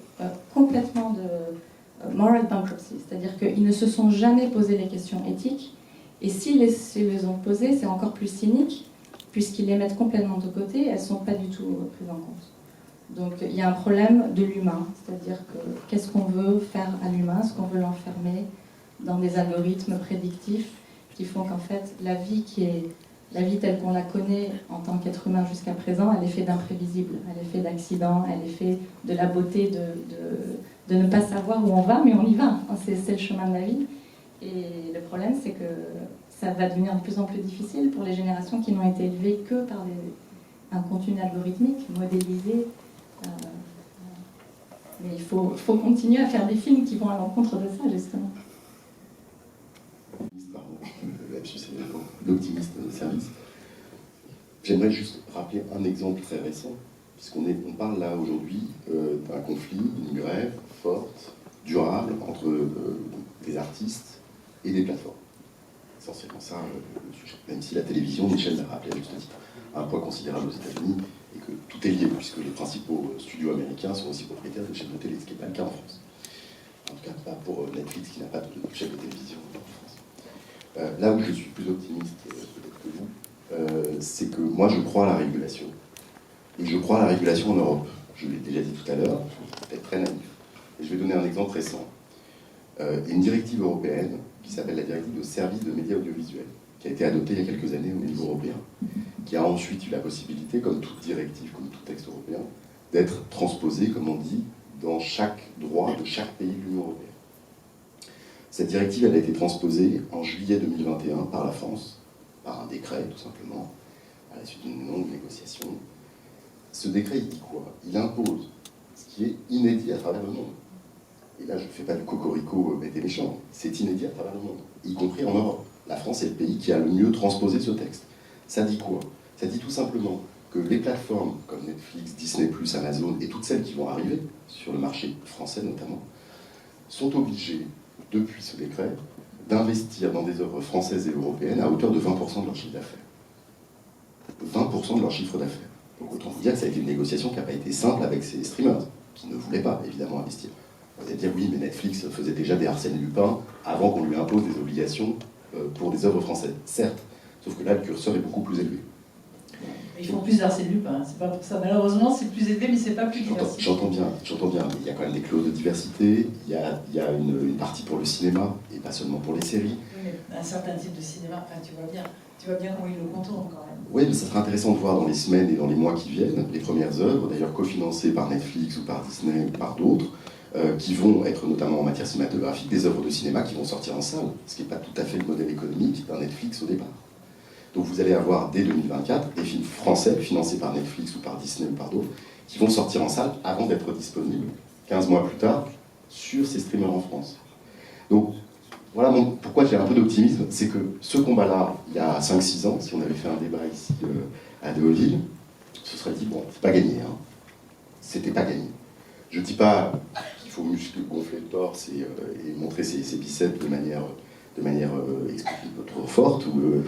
complètement de moral bankruptcy, c'est-à-dire qu'ils ne se sont jamais posé les questions éthiques, et s'ils les ont posées, c'est encore plus cynique, puisqu'ils les mettent complètement de côté, elles ne sont pas du tout prises en compte. Donc il y a un problème de l'humain, c'est-à-dire que qu'est-ce qu'on veut faire à l'humain, est-ce qu'on veut l'enfermer dans des algorithmes prédictifs qui font qu'en fait la vie telle qu'on la connaît en tant qu'être humain jusqu'à présent, elle est faite d'imprévisibles, elle est faite d'accidents, elle est faite de la beauté de ne pas savoir où on va, mais on y va. C'est le chemin de la vie. Et le problème, c'est que ça va devenir de plus en plus difficile pour les générations qui n'ont été élevées que par un contenu algorithmique, modélisé. Mais il faut continuer à faire des films qui vont à l'encontre de ça, justement. L'optimiste service. J'aimerais juste rappeler un exemple très récent, puisqu'on parle là aujourd'hui d'un conflit, d'une grève forte, durable, entre des artistes et des plateformes. Essentiellement ça, le sujet. Même si la télévision, Michel l'a rappelé à juste titre, a un poids considérable aux États-Unis, et que tout est lié, puisque les principaux studios américains sont aussi propriétaires de chaînes de télé, ce qui n'est pas le cas en France. En tout cas, pas pour Netflix qui n'a pas de chaîne de télévision en France. Là où je suis plus optimiste peut-être que vous, c'est que moi je crois à la régulation. Et je crois à la régulation en Europe. Je l'ai déjà dit tout à l'heure, je suis peut-être très naïf. Et je vais donner un exemple récent. Il y a une directive européenne qui s'appelle la directive de services de médias audiovisuels, qui a été adoptée il y a quelques années au niveau européen, qui a ensuite eu la possibilité, comme toute directive, comme tout texte européen, d'être transposée, comme on dit, dans chaque droit de chaque pays de l'Union européenne. Cette directive, elle a été transposée en juillet 2021 par la France, par un décret tout simplement, à la suite d'une longue négociation. Ce décret, il dit quoi? Il impose ce qui est inédit à travers le monde. Et là, je ne fais pas du cocorico bête et méchant, c'est inédit à travers le monde, y compris en Europe. La France est le pays qui a le mieux transposé ce texte. Ça dit quoi? Ça dit tout simplement que les plateformes comme Netflix, Disney+, Amazon et toutes celles qui vont arriver, sur le marché français notamment, sont obligées, depuis ce décret, d'investir dans des œuvres françaises et européennes à hauteur de 20% de leur chiffre d'affaires. 20% de leur chiffre d'affaires. Donc autant vous dire que ça a été une négociation qui n'a pas été simple avec ces streamers, qui ne voulaient pas, évidemment, investir. Vous allez dire, oui, mais Netflix faisait déjà des Arsène Lupin avant qu'on lui impose des obligations pour des œuvres françaises. Certes, sauf que là, le curseur est beaucoup plus élevé. Ils font plus d'Arsène Lupin, c'est pas pour ça. Malheureusement, c'est plus élevé, mais c'est pas plus diversifié. J'entends bien, mais il y a quand même des clauses de diversité, il y a une partie pour le cinéma, et pas seulement pour les séries. Oui, mais un certain type de cinéma, enfin, tu vois bien comment ils le contournent quand même. Oui, mais ça sera intéressant de voir dans les semaines et dans les mois qui viennent, les premières œuvres, d'ailleurs cofinancées par Netflix ou par Disney ou par d'autres, qui vont être notamment en matière cinématographique, des œuvres de cinéma qui vont sortir en salle, ce qui n'est pas tout à fait le modèle économique d'un Netflix au départ. Donc vous allez avoir dès 2024 des films français financés par Netflix ou par Disney ou par d'autres qui vont sortir en salle avant d'être disponibles 15 mois plus tard sur ces streamers en France. Donc voilà pourquoi j'ai un peu d'optimisme, c'est que ce combat-là, il y a 5-6 ans, si on avait fait un débat ici à Deauville, ce serait dit, bon, c'est pas gagné, hein. C'était pas gagné. Je dis pas qu'il faut muscler, gonfler le torse et montrer ses biceps de manière trop forte ou de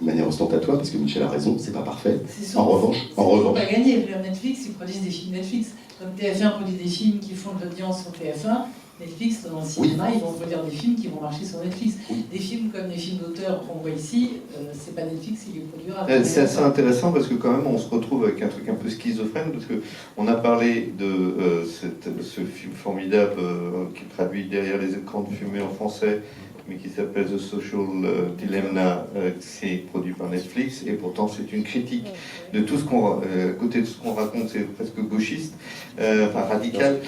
manière ostentatoire, parce que Michel a raison, c'est pas parfait. En revanche, pas gagné. Netflix, ils produisent des films Netflix. Comme TF1 produit des films qui font de l'audience sur TF1, Netflix, dans le cinéma, ils vont produire des films qui vont marcher sur Netflix. Oui. Des films comme les films d'auteur qu'on voit ici, c'est pas Netflix qui les produira. C'est assez intéressant parce que quand même on se retrouve avec un truc un peu schizophrène parce qu'on a parlé de ce film formidable qui traduit derrière les écrans de fumée en français, mais qui s'appelle The Social Dilemma, c'est produit par Netflix, et pourtant c'est une critique de tout ce qu'on, côté de ce qu'on raconte, c'est presque gauchiste, enfin radical.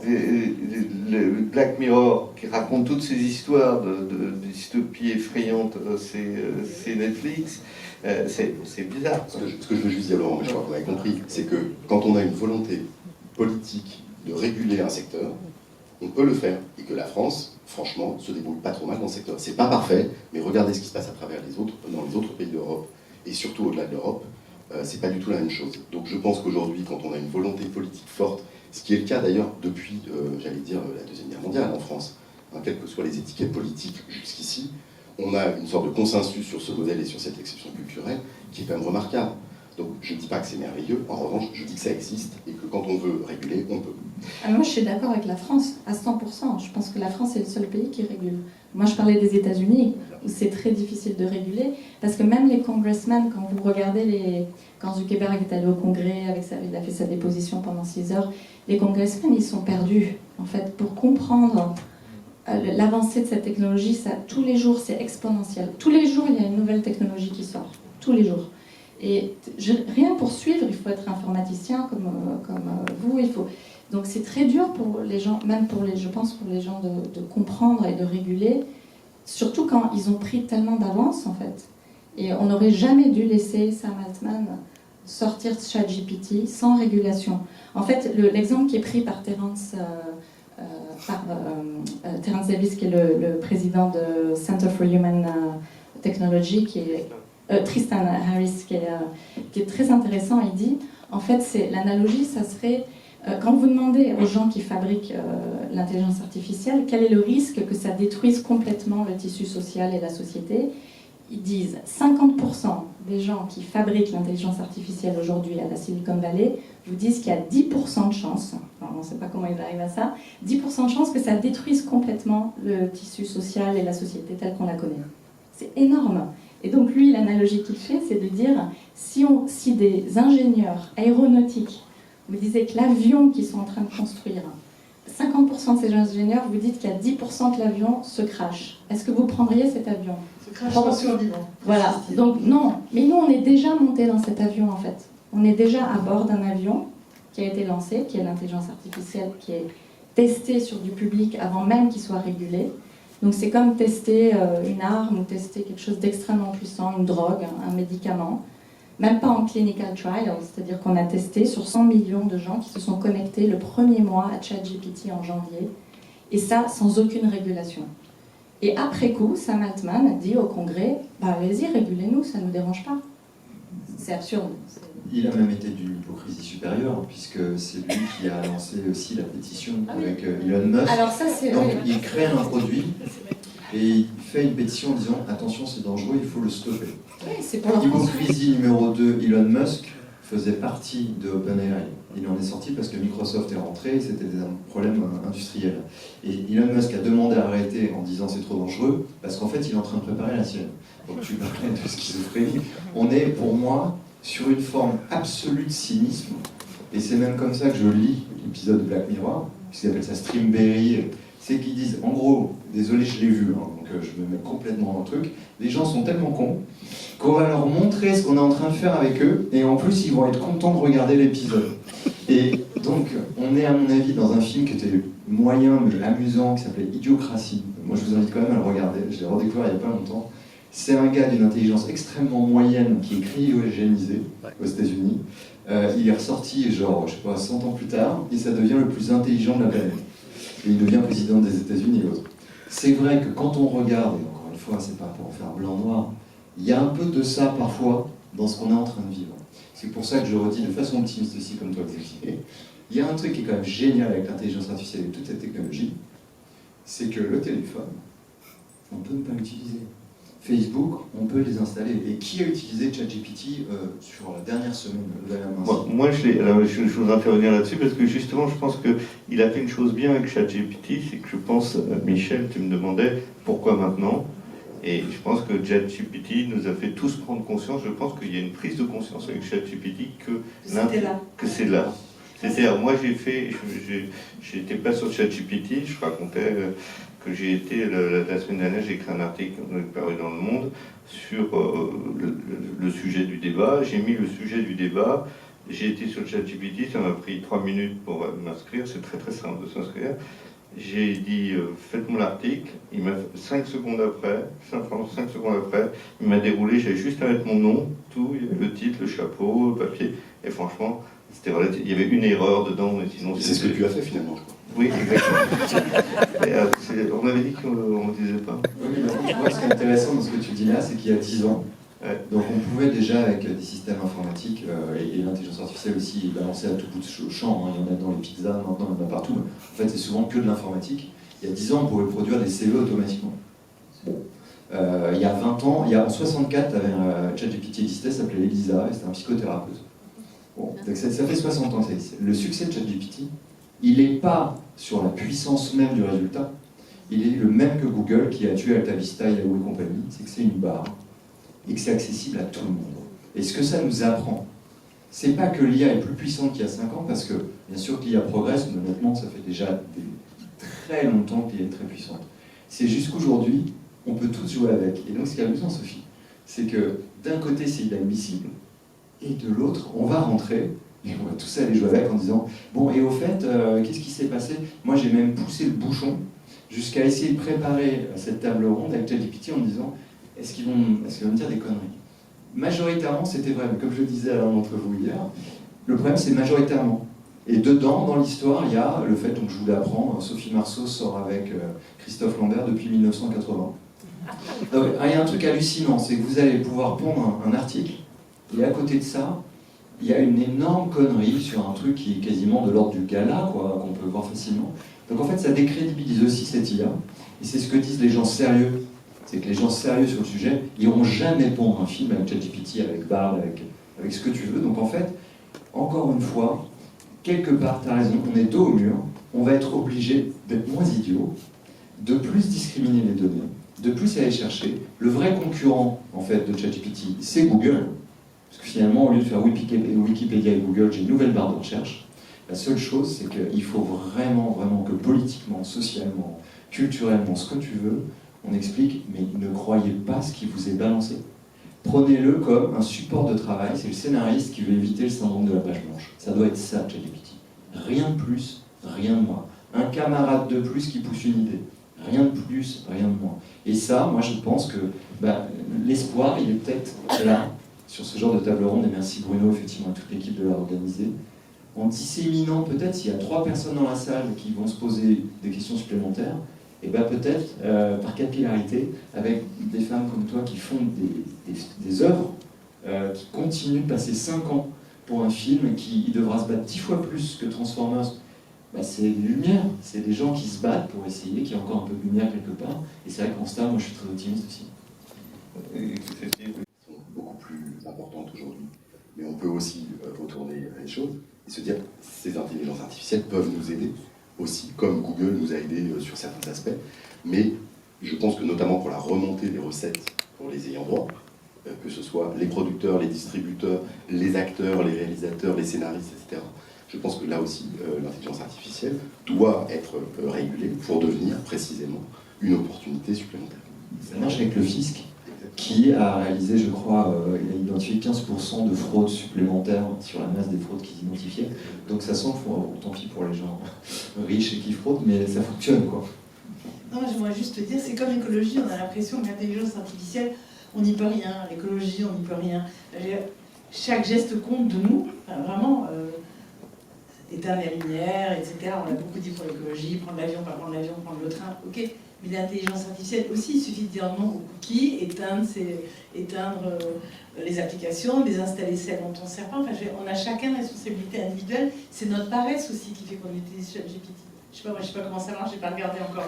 Le Black Mirror, qui raconte toutes ces histoires de dystopie effrayante, c'est Netflix. C'est bizarre. Ce que je veux juste dire, Laurent, mais je crois qu'on avait compris, c'est que quand on a une volonté politique de réguler un secteur, on peut le faire, et que la France, franchement, se débrouille pas trop mal dans ce secteur. C'est pas parfait, mais regardez ce qui se passe à travers dans les autres pays d'Europe, et surtout au-delà de l'Europe, c'est pas du tout la même chose. Donc je pense qu'aujourd'hui, quand on a une volonté politique forte, ce qui est le cas d'ailleurs depuis, j'allais dire, la Deuxième Guerre mondiale en France, hein, quelles que soient les étiquettes politiques jusqu'ici, on a une sorte de consensus sur ce modèle et sur cette exception culturelle qui est quand même remarquable. Donc je ne dis pas que c'est merveilleux, en revanche, je dis que ça existe et que quand on veut réguler, on peut. Moi, je suis d'accord avec la France, à 100%. Je pense que la France est le seul pays qui régule. Moi, je parlais des États-Unis, où c'est très difficile de réguler, parce que même les congressmen, quand vous regardez quand Zuckerberg est allé au Congrès, il a fait sa déposition pendant 6 heures, les congressmen, ils sont perdus, en fait, pour comprendre l'avancée de cette technologie. Tous les jours, c'est exponentiel. Tous les jours, il y a une nouvelle technologie qui sort. Tous les jours. Et rien pour suivre, il faut être informaticien comme vous. Donc c'est très dur pour les gens, même je pense pour les gens de comprendre et de réguler, surtout quand ils ont pris tellement d'avance en fait. Et on n'aurait jamais dû laisser Sam Altman sortir de ChatGPT sans régulation. En fait, l'exemple qui est pris par Terence Davis, qui est le président de Center for Human Technology, qui est Tristan Harris, qui est très intéressant. Il dit, en fait, l'analogie, ça serait, quand vous demandez aux gens qui fabriquent l'intelligence artificielle, quel est le risque que ça détruise complètement le tissu social et la société, ils disent 50% des gens qui fabriquent l'intelligence artificielle aujourd'hui à la Silicon Valley vous disent qu'il y a 10% de chance, alors on ne sait pas comment il va arrive à ça, 10% de chances que ça détruise complètement le tissu social et la société telle qu'on la connaît. C'est énorme. Et donc lui, l'analogie qu'il fait, c'est de dire, si des ingénieurs aéronautiques vous disaient que l'avion qu'ils sont en train de construire, 50% de ces ingénieurs vous dites qu'il y a 10% que l'avion se crache, est-ce que vous prendriez cet avion? Ce crachement survivant. Voilà, donc non. Mais nous, on est déjà montés dans cet avion, en fait. On est déjà à bord d'un avion qui a été lancé, qui est l'intelligence artificielle, qui est testé sur du public avant même qu'il soit régulé. Donc c'est comme tester une arme ou tester quelque chose d'extrêmement puissant, une drogue, un médicament. Même pas en clinical trial, c'est-à-dire qu'on a testé sur 100 millions de gens qui se sont connectés le premier mois à ChatGPT en janvier, et ça sans aucune régulation. Et après coup, Sam Altman dit au Congrès, bah, allez-y, régulez-nous, ça ne nous dérange pas. C'est absurde. Il a même été d'une hypocrisie supérieure, puisque c'est lui qui a lancé aussi la pétition avec Elon Musk. Alors ça, c'est... Donc oui. il crée un produit et il fait une pétition en disant attention, c'est dangereux, il faut le stopper. Oui, c'est pour leur Hypocrisie numéro 2, Elon Musk faisait partie de OpenAI. Il en est sorti parce que Microsoft est rentré et c'était un problème industriel. Et Elon Musk a demandé à arrêter en disant c'est trop dangereux parce qu'en fait il est en train de préparer la sienne. Donc tu parlais de schizophrénie. On est pour moi sur une forme absolue de cynisme, et c'est même comme ça que je lis l'épisode de Black Mirror, puisqu'ils appellent ça Streamberry, c'est qu'ils disent, en gros, désolé je l'ai vu, hein, donc je me mets complètement dans le truc, les gens sont tellement cons qu'on va leur montrer ce qu'on est en train de faire avec eux, et en plus ils vont être contents de regarder l'épisode. Et donc on est à mon avis dans un film qui était moyen mais amusant, qui s'appelait Idiocratie. Moi je vous invite quand même à le regarder, je l'ai redécouvert il n'y a pas longtemps. C'est un gars d'une intelligence extrêmement moyenne qui est cryogénisé aux États-Unis. Il est ressorti, genre, je sais pas, 100 ans plus tard, et ça devient le plus intelligent de la planète. Et il devient président des États-Unis et autres. C'est vrai que quand on regarde, et encore une fois, c'est pas pour faire blanc-noir, il y a un peu de ça parfois dans ce qu'on est en train de vivre. C'est pour ça que je redis de façon optimiste aussi, comme toi, Xavier. Il y a un truc qui est quand même génial avec l'intelligence artificielle et toute cette technologie, c'est que le téléphone, on peut ne pas l'utiliser. Facebook, on peut les installer. Et qui a utilisé ChatGPT sur la dernière semaine de la main? Moi, je voudrais intervenir là-dessus parce que justement, je pense qu'il a fait une chose bien avec ChatGPT, c'est que je pense, Michel, tu me demandais pourquoi maintenant, et je pense que ChatGPT nous a fait tous prendre conscience, je pense qu'il y a une prise de conscience avec ChatGPT que c'est là. C'est-à-dire, moi j'étais pas sur ChatGPT, je racontais que j'ai été, la semaine dernière, j'ai écrit un article paru dans Le Monde sur le sujet du débat. J'ai mis le sujet du débat, j'ai été sur ChatGPT, ça m'a pris 3 minutes pour m'inscrire, c'est très très simple de s'inscrire. J'ai dit, faites-moi l'article, il m'a 5 secondes après, il m'a déroulé, j'avais juste à mettre mon nom, tout, il y avait le titre, le chapeau, le papier, et franchement, c'était relatif, il y avait une erreur dedans, mais sinon... C'est ce que tu as fait finalement, je crois. Oui, exactement. On avait dit qu'on ne disait pas. Oui, mais moi, ce qui est intéressant dans ce que tu dis là, c'est qu'il y a 10 ans, donc on pouvait déjà, avec des systèmes informatiques et l'intelligence artificielle aussi, balancer à tout bout de champ. Hein. Il y en a dans les pizzas, maintenant il y en a partout. Mais en fait, c'est souvent que de l'informatique. Il y a 10 ans, on pouvait produire des CV automatiquement. Il y a 20 ans, en 64, tu avais un ChatGPT existait, ça s'appelait Elisa, et c'était un psychothérapeute. Bon, donc ça fait 60 ans que ça existe. Le succès de ChatGPT, il n'est pas sur la puissance même du résultat, il est le même que Google qui a tué AltaVista, Yahoo et compagnie, c'est que c'est une barre et que c'est accessible à tout le monde. Et ce que ça nous apprend, c'est pas que l'IA est plus puissante qu'il y a 5 ans, parce que bien sûr que l'IA progresse, mais honnêtement ça fait déjà très longtemps que l'IA est très puissante. C'est juste qu'aujourd'hui, on peut tous jouer avec. Et donc ce qui est amusant, Sophie, c'est que d'un côté c'est inadmissible, et de l'autre, on va rentrer et on va tous aller jouer avec en disant bon, et au fait, qu'est-ce qui s'est passé? Moi j'ai même poussé le bouchon jusqu'à essayer de préparer cette table ronde avec ChatGPT en me disant est-ce qu'ils vont me dire des conneries? Majoritairement c'était vrai, mais comme je le disais à l'un d'entre vous hier, le problème c'est majoritairement. Et dedans, dans l'histoire, il y a le fait, donc je vous l'apprends, Sophie Marceau sort avec Christophe Lambert depuis 1980. Donc il y a un truc hallucinant, c'est que vous allez pouvoir prendre un article, et à côté de ça, il y a une énorme connerie sur un truc qui est quasiment de l'ordre du gala, quoi, qu'on peut voir facilement. Donc en fait, ça décrédibilise aussi cette IA, et c'est ce que disent les gens sérieux. C'est que les gens sérieux sur le sujet n'iront jamais pondre un film avec ChatGPT, avec Bard, avec ce que tu veux. Donc en fait, encore une fois, quelque part, tu as raison, on est dos au mur, on va être obligé d'être moins idiot, de plus discriminer les données, de plus aller chercher. Le vrai concurrent, en fait, de ChatGPT, c'est Google. Parce que finalement, au lieu de faire Wikipédia et Google, j'ai une nouvelle barre de recherche. La seule chose, c'est qu'il faut vraiment, vraiment que politiquement, socialement, culturellement, ce que tu veux, on explique, mais ne croyez pas ce qui vous est balancé. Prenez-le comme un support de travail, c'est le scénariste qui veut éviter le syndrome de la page blanche. Ça doit être ça, ChatGPT. Rien de plus, rien de moins. Un camarade de plus qui pousse une idée. Rien de plus, rien de moins. Et ça, moi je pense que l'espoir, il est peut-être là, sur ce genre de table ronde, et merci Bruno, effectivement, à toute l'équipe de l'avoir organisé, en disséminant peut-être, s'il y a 3 personnes dans la salle qui vont se poser des questions supplémentaires, et peut-être, par capillarité, avec des femmes comme toi qui font des œuvres, qui continuent de passer 5 ans pour un film qui devra se battre 10 fois plus que Transformers. C'est une lumière, c'est des gens qui se battent pour essayer, qu'il y ait encore un peu de lumière quelque part. Et c'est vrai qu'en Star, moi je suis très optimiste aussi. Sont beaucoup plus importantes aujourd'hui. Mais on peut aussi retourner les choses et se dire que ces intelligences artificielles peuvent nous aider aussi, comme Google nous a aidés sur certains aspects. Mais je pense que notamment pour la remontée des recettes pour les ayants droit, que ce soit les producteurs, les distributeurs, les acteurs, les réalisateurs, les scénaristes, etc., je pense que là aussi, l'intelligence artificielle doit être régulée pour devenir précisément une opportunité supplémentaire. Ça marche avec le fisc, qui a réalisé, je crois, il a identifié 15% de fraude supplémentaire sur la masse des fraudes qu'il identifiait. Donc ça sent, tant pis pour les gens riches et qui fraudent, mais ça fonctionne, quoi. Non, j'aimerais juste te dire, c'est comme l'écologie, on a l'impression que l'intelligence artificielle, on n'y peut rien. L'écologie, on n'y peut rien. Chaque geste compte de nous, enfin, vraiment. Éteindre la lumière, etc. On a beaucoup dit pour l'écologie, prendre l'avion, pas prendre l'avion, prendre le train, ok. Mais l'intelligence artificielle aussi, il suffit de dire non aux cookies, éteindre les applications, désinstaller celles dont on ne sert pas. Enfin, on a chacun une responsabilité individuelle. C'est notre paresse aussi qui fait qu'on utilise ChatGPT. Je sais pas comment ça marche, j'ai pas regardé encore.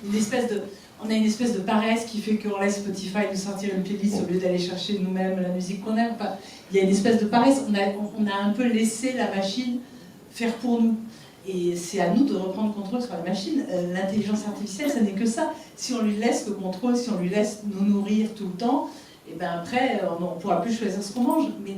Mais c'est on a une espèce de paresse qui fait qu'on laisse Spotify nous sortir une playlist au lieu d'aller chercher nous-mêmes la musique qu'on aime. Enfin, il y a une espèce de paresse. On a un peu laissé la machine faire pour nous. Et c'est à nous de reprendre contrôle sur la machine. L'intelligence artificielle, ça n'est que ça. Si on lui laisse le contrôle, si on lui laisse nous nourrir tout le temps, et après, on ne pourra plus choisir ce qu'on mange. Mais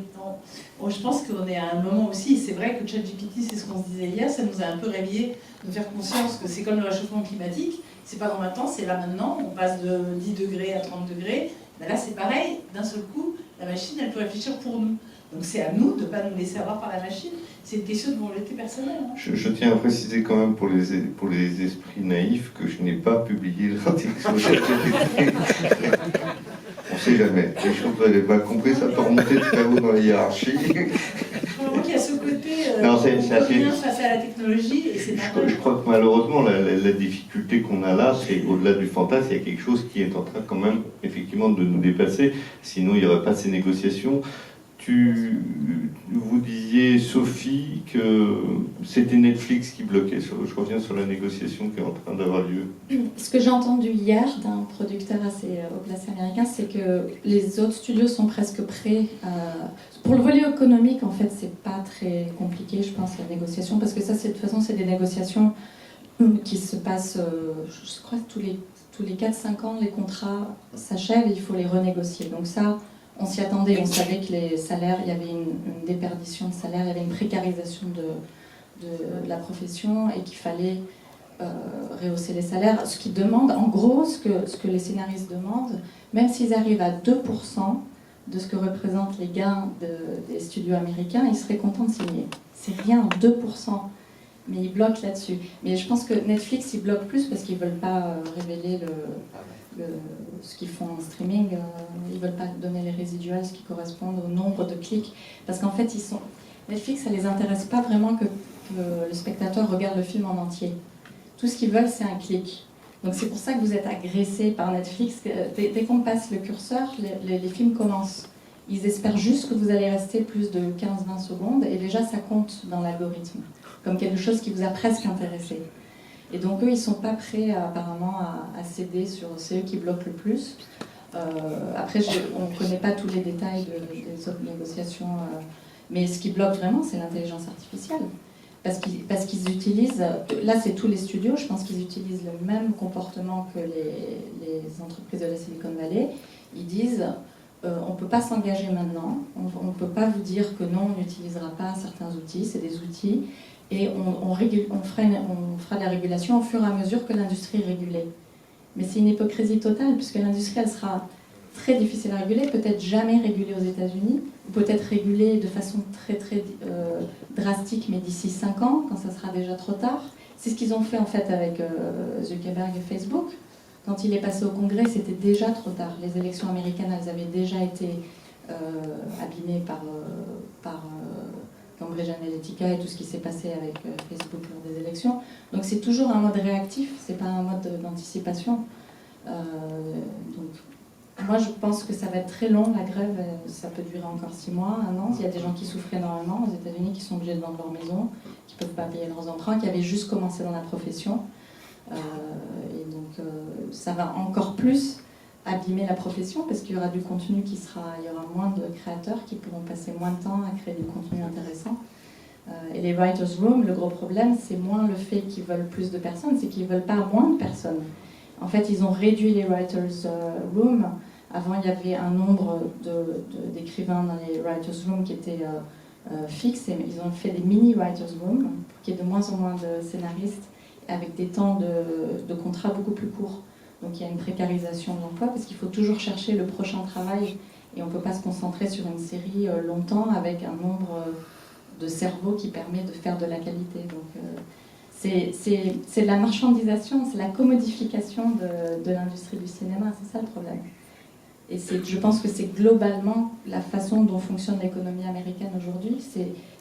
je pense qu'on est à un moment aussi, c'est vrai que ChatGPT, c'est ce qu'on se disait hier, ça nous a un peu réveillé de faire conscience que c'est comme le réchauffement climatique. C'est pas dans 20 ans, c'est là maintenant. On passe de 10 degrés à 30 degrés. Là, c'est pareil. D'un seul coup, la machine, elle peut réfléchir pour nous. Donc c'est à nous de ne pas nous laisser avoir par la machine. C'est une question de volonté personnelle. Hein. Je tiens à préciser quand même pour les esprits naïfs que je n'ai pas publié l'article sur ChatGPT. On ne sait jamais. Les choses, vous n'avez pas compris, ça peut remonter très haut dans la hiérarchie. Je crois qu'il y a ce côté Non, on peut rien face à la technologie et c'est normal. Je crois que malheureusement, la difficulté qu'on a là, c'est au-delà du fantasme, il y a quelque chose qui est en train quand même effectivement de nous dépasser. Sinon, il n'y aurait pas ces négociations. Vous disiez, Sophie, que c'était Netflix qui bloquait. Je reviens sur la négociation qui est en train d'avoir lieu. Ce que j'ai entendu hier d'un producteur assez haut placé américain, c'est que les autres studios sont presque prêts. Pour le volet économique, en fait, c'est pas très compliqué, je pense, la négociation, parce que ça, de toute façon, c'est des négociations qui se passent, je crois, tous les 4-5 ans, les contrats s'achèvent et il faut les renégocier. Donc ça, on s'y attendait, on savait que les salaires, il y avait une déperdition de salaire, il y avait une précarisation de la profession et qu'il fallait rehausser les salaires. Ce qu'ils demandent, en gros, ce que les scénaristes demandent, même s'ils arrivent à 2% de ce que représentent les gains des studios américains, ils seraient contents de signer. C'est rien, 2%. Mais ils bloquent là-dessus. Mais je pense que Netflix, ils bloquent plus parce qu'ils ne veulent pas révéler ce qu'ils font en streaming. Ils ne veulent pas donner les résiduals, ce qui correspond au nombre de clics. Parce qu'en fait, Netflix, ça ne les intéresse pas vraiment que le spectateur regarde le film en entier. Tout ce qu'ils veulent, c'est un clic. Donc c'est pour ça que vous êtes agressé par Netflix. Dès qu'on passe le curseur, les films commencent. Ils espèrent juste que vous allez rester plus de 15-20 secondes et déjà ça compte dans l'algorithme, comme quelque chose qui vous a presque intéressé. Et donc eux, ils ne sont pas prêts apparemment à céder sur c'est eux qui bloquent le plus. Après, on ne connaît pas tous les détails des autres négociations, mais ce qui bloque vraiment, c'est l'intelligence artificielle. parce qu'ils utilisent, là c'est tous les studios, je pense qu'ils utilisent le même comportement que les entreprises de la Silicon Valley. Ils disent, on ne peut pas s'engager maintenant, on ne peut pas vous dire que non, on n'utilisera pas certains outils, c'est des outils, et on fera de la régulation au fur et à mesure que l'industrie est régulée. Mais c'est une hypocrisie totale, puisque l'industrie, elle sera très difficile à réguler, peut-être jamais régulée aux États-Unis, ou peut-être régulée de façon très drastique, mais d'ici 5 ans, quand ça sera déjà trop tard. C'est ce qu'ils ont fait en fait avec Zuckerberg et Facebook. Quand il est passé au Congrès, c'était déjà trop tard. Les élections américaines, elles avaient déjà été abîmées par Cambridge Analytica et tout ce qui s'est passé avec Facebook lors des élections. Donc c'est toujours un mode réactif, c'est pas un mode d'anticipation. Donc moi je pense que ça va être très long, la grève, ça peut durer encore 6 mois, 1 an. Il y a des gens qui souffrent énormément aux États-Unis, qui sont obligés de vendre leur maison, qui ne peuvent pas payer leurs emprunts, qui avaient juste commencé dans la profession. Et donc ça va encore plus abîmer la profession parce qu'il y aura du contenu il y aura moins de créateurs qui pourront passer moins de temps à créer du contenu intéressant. Et les writers' room, le gros problème, c'est moins le fait qu'ils veulent plus de personnes, c'est qu'ils ne veulent pas moins de personnes. En fait, ils ont réduit les writers' room. Avant, il y avait un nombre d'écrivains dans les writers' room qui était fixe, et ils ont fait des mini writers' room, qui est de moins en moins de scénaristes, avec des temps de contrat beaucoup plus courts. Donc il y a une précarisation de l'emploi parce qu'il faut toujours chercher le prochain travail et on ne peut pas se concentrer sur une série longtemps avec un nombre de cerveaux qui permet de faire de la qualité. Donc c'est de la marchandisation, c'est la commodification de l'industrie du cinéma, c'est ça le problème. Et je pense que c'est globalement la façon dont fonctionne l'économie américaine aujourd'hui.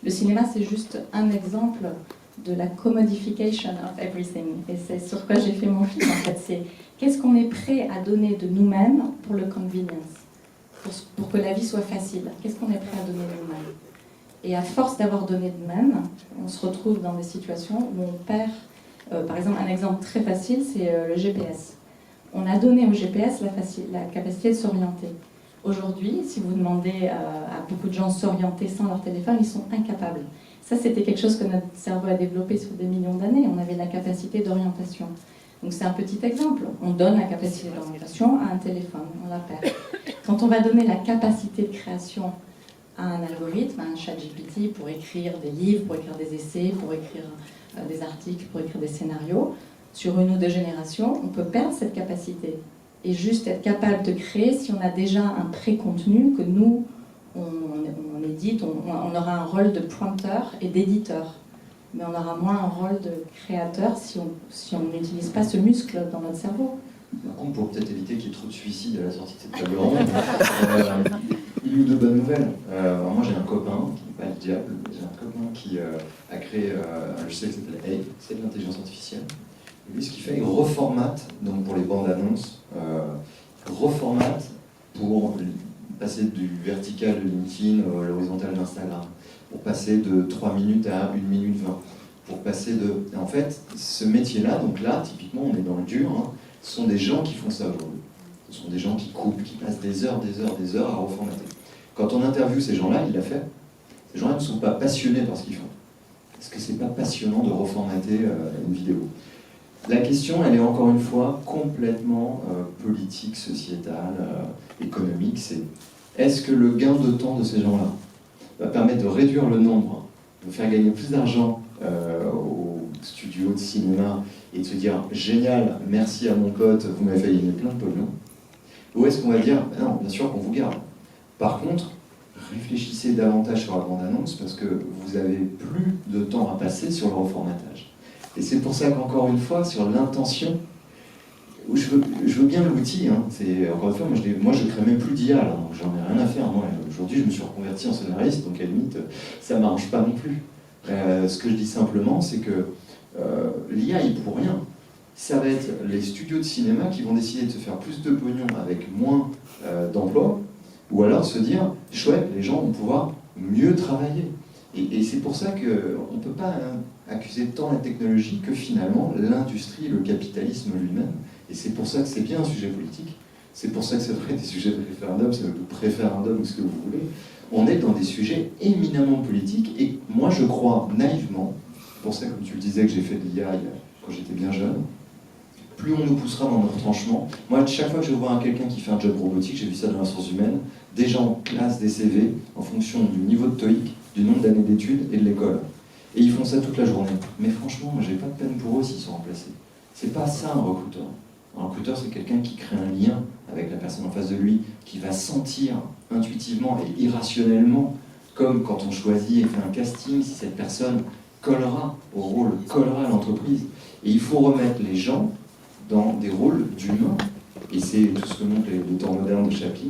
Le cinéma, c'est juste un exemple de la commodification of everything. Et c'est sur quoi j'ai fait mon film, en fait. C'est qu'est-ce qu'on est prêt à donner de nous-mêmes pour le convenience, pour que la vie soit facile. Qu'est-ce qu'on est prêt à donner de nous-mêmes? Et à force d'avoir donné de nous-mêmes, on se retrouve dans des situations où on perd... par exemple, un exemple très facile, c'est le GPS. On a donné au GPS la capacité de s'orienter. Aujourd'hui, si vous demandez à beaucoup de gens de s'orienter sans leur téléphone, ils sont incapables. Ça, c'était quelque chose que notre cerveau a développé sur des millions d'années. On avait la capacité d'orientation. Donc c'est un petit exemple. On donne la capacité d'orientation à un téléphone, on la perd. Quand on va donner la capacité de création à un algorithme, à un ChatGPT pour écrire des livres, pour écrire des essais, pour écrire des articles, pour écrire des scénarios, sur 1 ou 2 générations, on peut perdre cette capacité. Et juste être capable de créer si on a déjà un pré-contenu que nous, on édite, on aura un rôle de prompteur et d'éditeur. Mais on aura moins un rôle de créateur si on n'utilise pas ce muscle dans notre cerveau. Par contre, pour peut-être éviter qu'il y ait trop de suicides à la sortie de cette table ronde, une ou 2 bonnes nouvelles. Alors moi j'ai un copain, qui n'est pas le diable, j'ai un copain qui a créé un logiciel qui s'appelle AI, c'est de l'intelligence artificielle. Et lui, ce qu'il fait, il reformate, donc pour les bandes annonces, reformate pour passer du vertical de LinkedIn à l'horizontal d'Instagram, pour passer de 3 minutes à 1 minute 20, pour passer de... En fait, ce métier-là, donc là, typiquement, on est dans le dur, hein, ce sont des gens qui font ça aujourd'hui. Ce sont des gens qui coupent, qui passent des heures à reformater. Quand on interviewe ces gens-là, il l'a fait, ces gens-là ne sont pas passionnés par ce qu'ils font. Est-ce que c'est pas passionnant de reformater une vidéo? La question, elle est encore une fois complètement politique, sociétale, économique. C'est est-ce que le gain de temps de ces gens-là va permettre de réduire le nombre, de faire gagner plus d'argent aux studios de cinéma et de se dire génial, merci à mon pote, vous m'avez fait gagner plein de pognon? Ou est-ce qu'on va dire non, bien sûr qu'on vous garde. Par contre, réfléchissez davantage sur la bande-annonce parce que vous avez plus de temps à passer sur le reformatage. Et c'est pour ça qu'encore une fois, sur l'intention, je veux bien l'outil, hein, encore une fois, moi je ne crée même plus d'IA, donc j'en ai rien à faire. Moi, aujourd'hui, je me suis reconverti en scénariste, donc à la limite, ça ne m'arrange pas non plus. Ce que je dis simplement, c'est que l'IA, il pour rien. Ça va être les studios de cinéma qui vont décider de se faire plus de pognon avec moins d'emplois, ou alors se dire, chouette, les gens vont pouvoir mieux travailler. Et c'est pour ça qu'on ne peut pas accuser tant la technologie que finalement l'industrie, le capitalisme lui-même. Et c'est pour ça que c'est bien un sujet politique. C'est pour ça que ça devrait être des sujets de référendum, c'est le préférendum ou ce que vous voulez. On est dans des sujets éminemment politiques et moi je crois naïvement C'est pour ça, comme tu le disais, que j'ai fait de l'IA quand j'étais bien jeune. Plus on nous poussera dans nos retranchements. Moi, chaque fois que je vois quelqu'un qui fait un job robotique, j'ai vu ça dans la ressource humaine, des gens classent des CV en fonction du niveau de TOEIC, du nombre d'années d'études et de l'école. Et ils font ça toute la journée. Mais franchement, moi, j'ai pas de peine pour eux s'ils sont remplacés. C'est pas ça un recruteur. Un recruteur, c'est quelqu'un qui crée un lien avec la personne en face de lui, qui va sentir intuitivement et irrationnellement, comme quand on choisit et fait un casting, si cette personne collera au rôle, collera à l'entreprise. Et il faut remettre les gens dans des rôles d'humains. Et c'est tout ce que montre le temps moderne de Chaplin.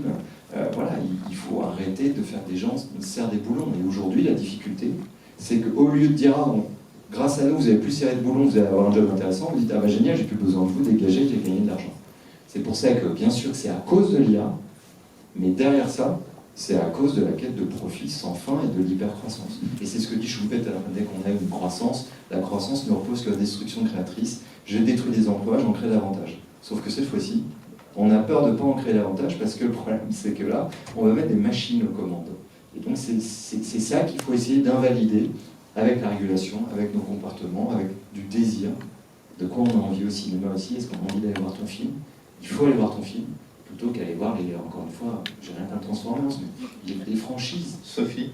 Voilà, il faut arrêter de faire des gens serrer des boulons. Et aujourd'hui, la difficulté, c'est qu'au lieu de dire, ah bon, grâce à nous, vous avez plus serré de boulons, vous allez avoir un job intéressant, vous dites, ah bah génial, j'ai plus besoin de vous, dégagez, j'ai gagné de l'argent. C'est pour ça que, bien sûr, c'est à cause de l'IA, mais derrière ça, c'est à cause de la quête de profit sans fin et de l'hypercroissance. Et c'est ce que dit Schumpeter, dès qu'on a une croissance, la croissance ne repose que la destruction créatrice. Je détruis des emplois, j'en crée davantage. Sauf que cette fois-ci, on a peur de ne pas en créer davantage parce que le problème, c'est que là, on va mettre des machines aux commandes. Et donc, c'est ça qu'il faut essayer d'invalider avec la régulation, avec nos comportements, avec du désir. De quoi on a envie au cinéma aussi? Est-ce qu'on a envie d'aller voir ton film? Il faut aller voir ton film, plutôt qu'aller voir encore une fois, j'ai rien contre Transformers, mais il y a des franchises. Sophie,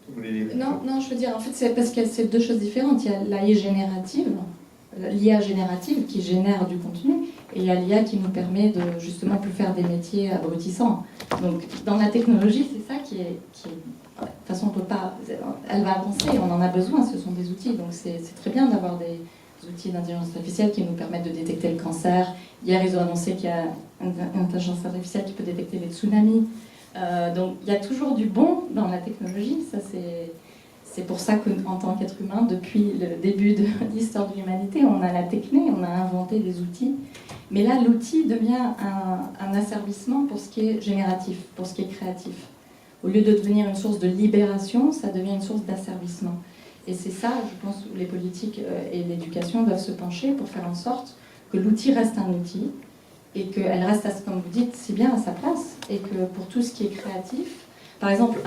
vous voulez dire? Non, je veux dire, en fait, c'est parce que c'est deux choses différentes. Il y a l'IA générative qui génère du contenu, et il y a l'IA qui nous permet de justement plus faire des métiers abrutissants. Donc, dans la technologie, c'est ça qui est de toute façon, on peut pas. Elle va avancer, on en a besoin, ce sont des outils. Donc, c'est très bien d'avoir des outils d'intelligence artificielle qui nous permettent de détecter le cancer. Hier, ils ont annoncé qu'il y a une intelligence artificielle qui peut détecter les tsunamis. Donc, il y a toujours du bon dans la technologie. Ça, c'est pour ça qu'en tant qu'être humain, depuis le début de l'histoire de l'humanité, on a la techné, on a inventé des outils. Mais là, l'outil devient un asservissement pour ce qui est génératif, pour ce qui est créatif. Au lieu de devenir une source de libération, ça devient une source d'asservissement. Et c'est ça, je pense, où les politiques et l'éducation doivent se pencher pour faire en sorte que l'outil reste un outil et qu'elle reste, comme vous dites, si bien à sa place. Et que pour tout ce qui est créatif, par exemple,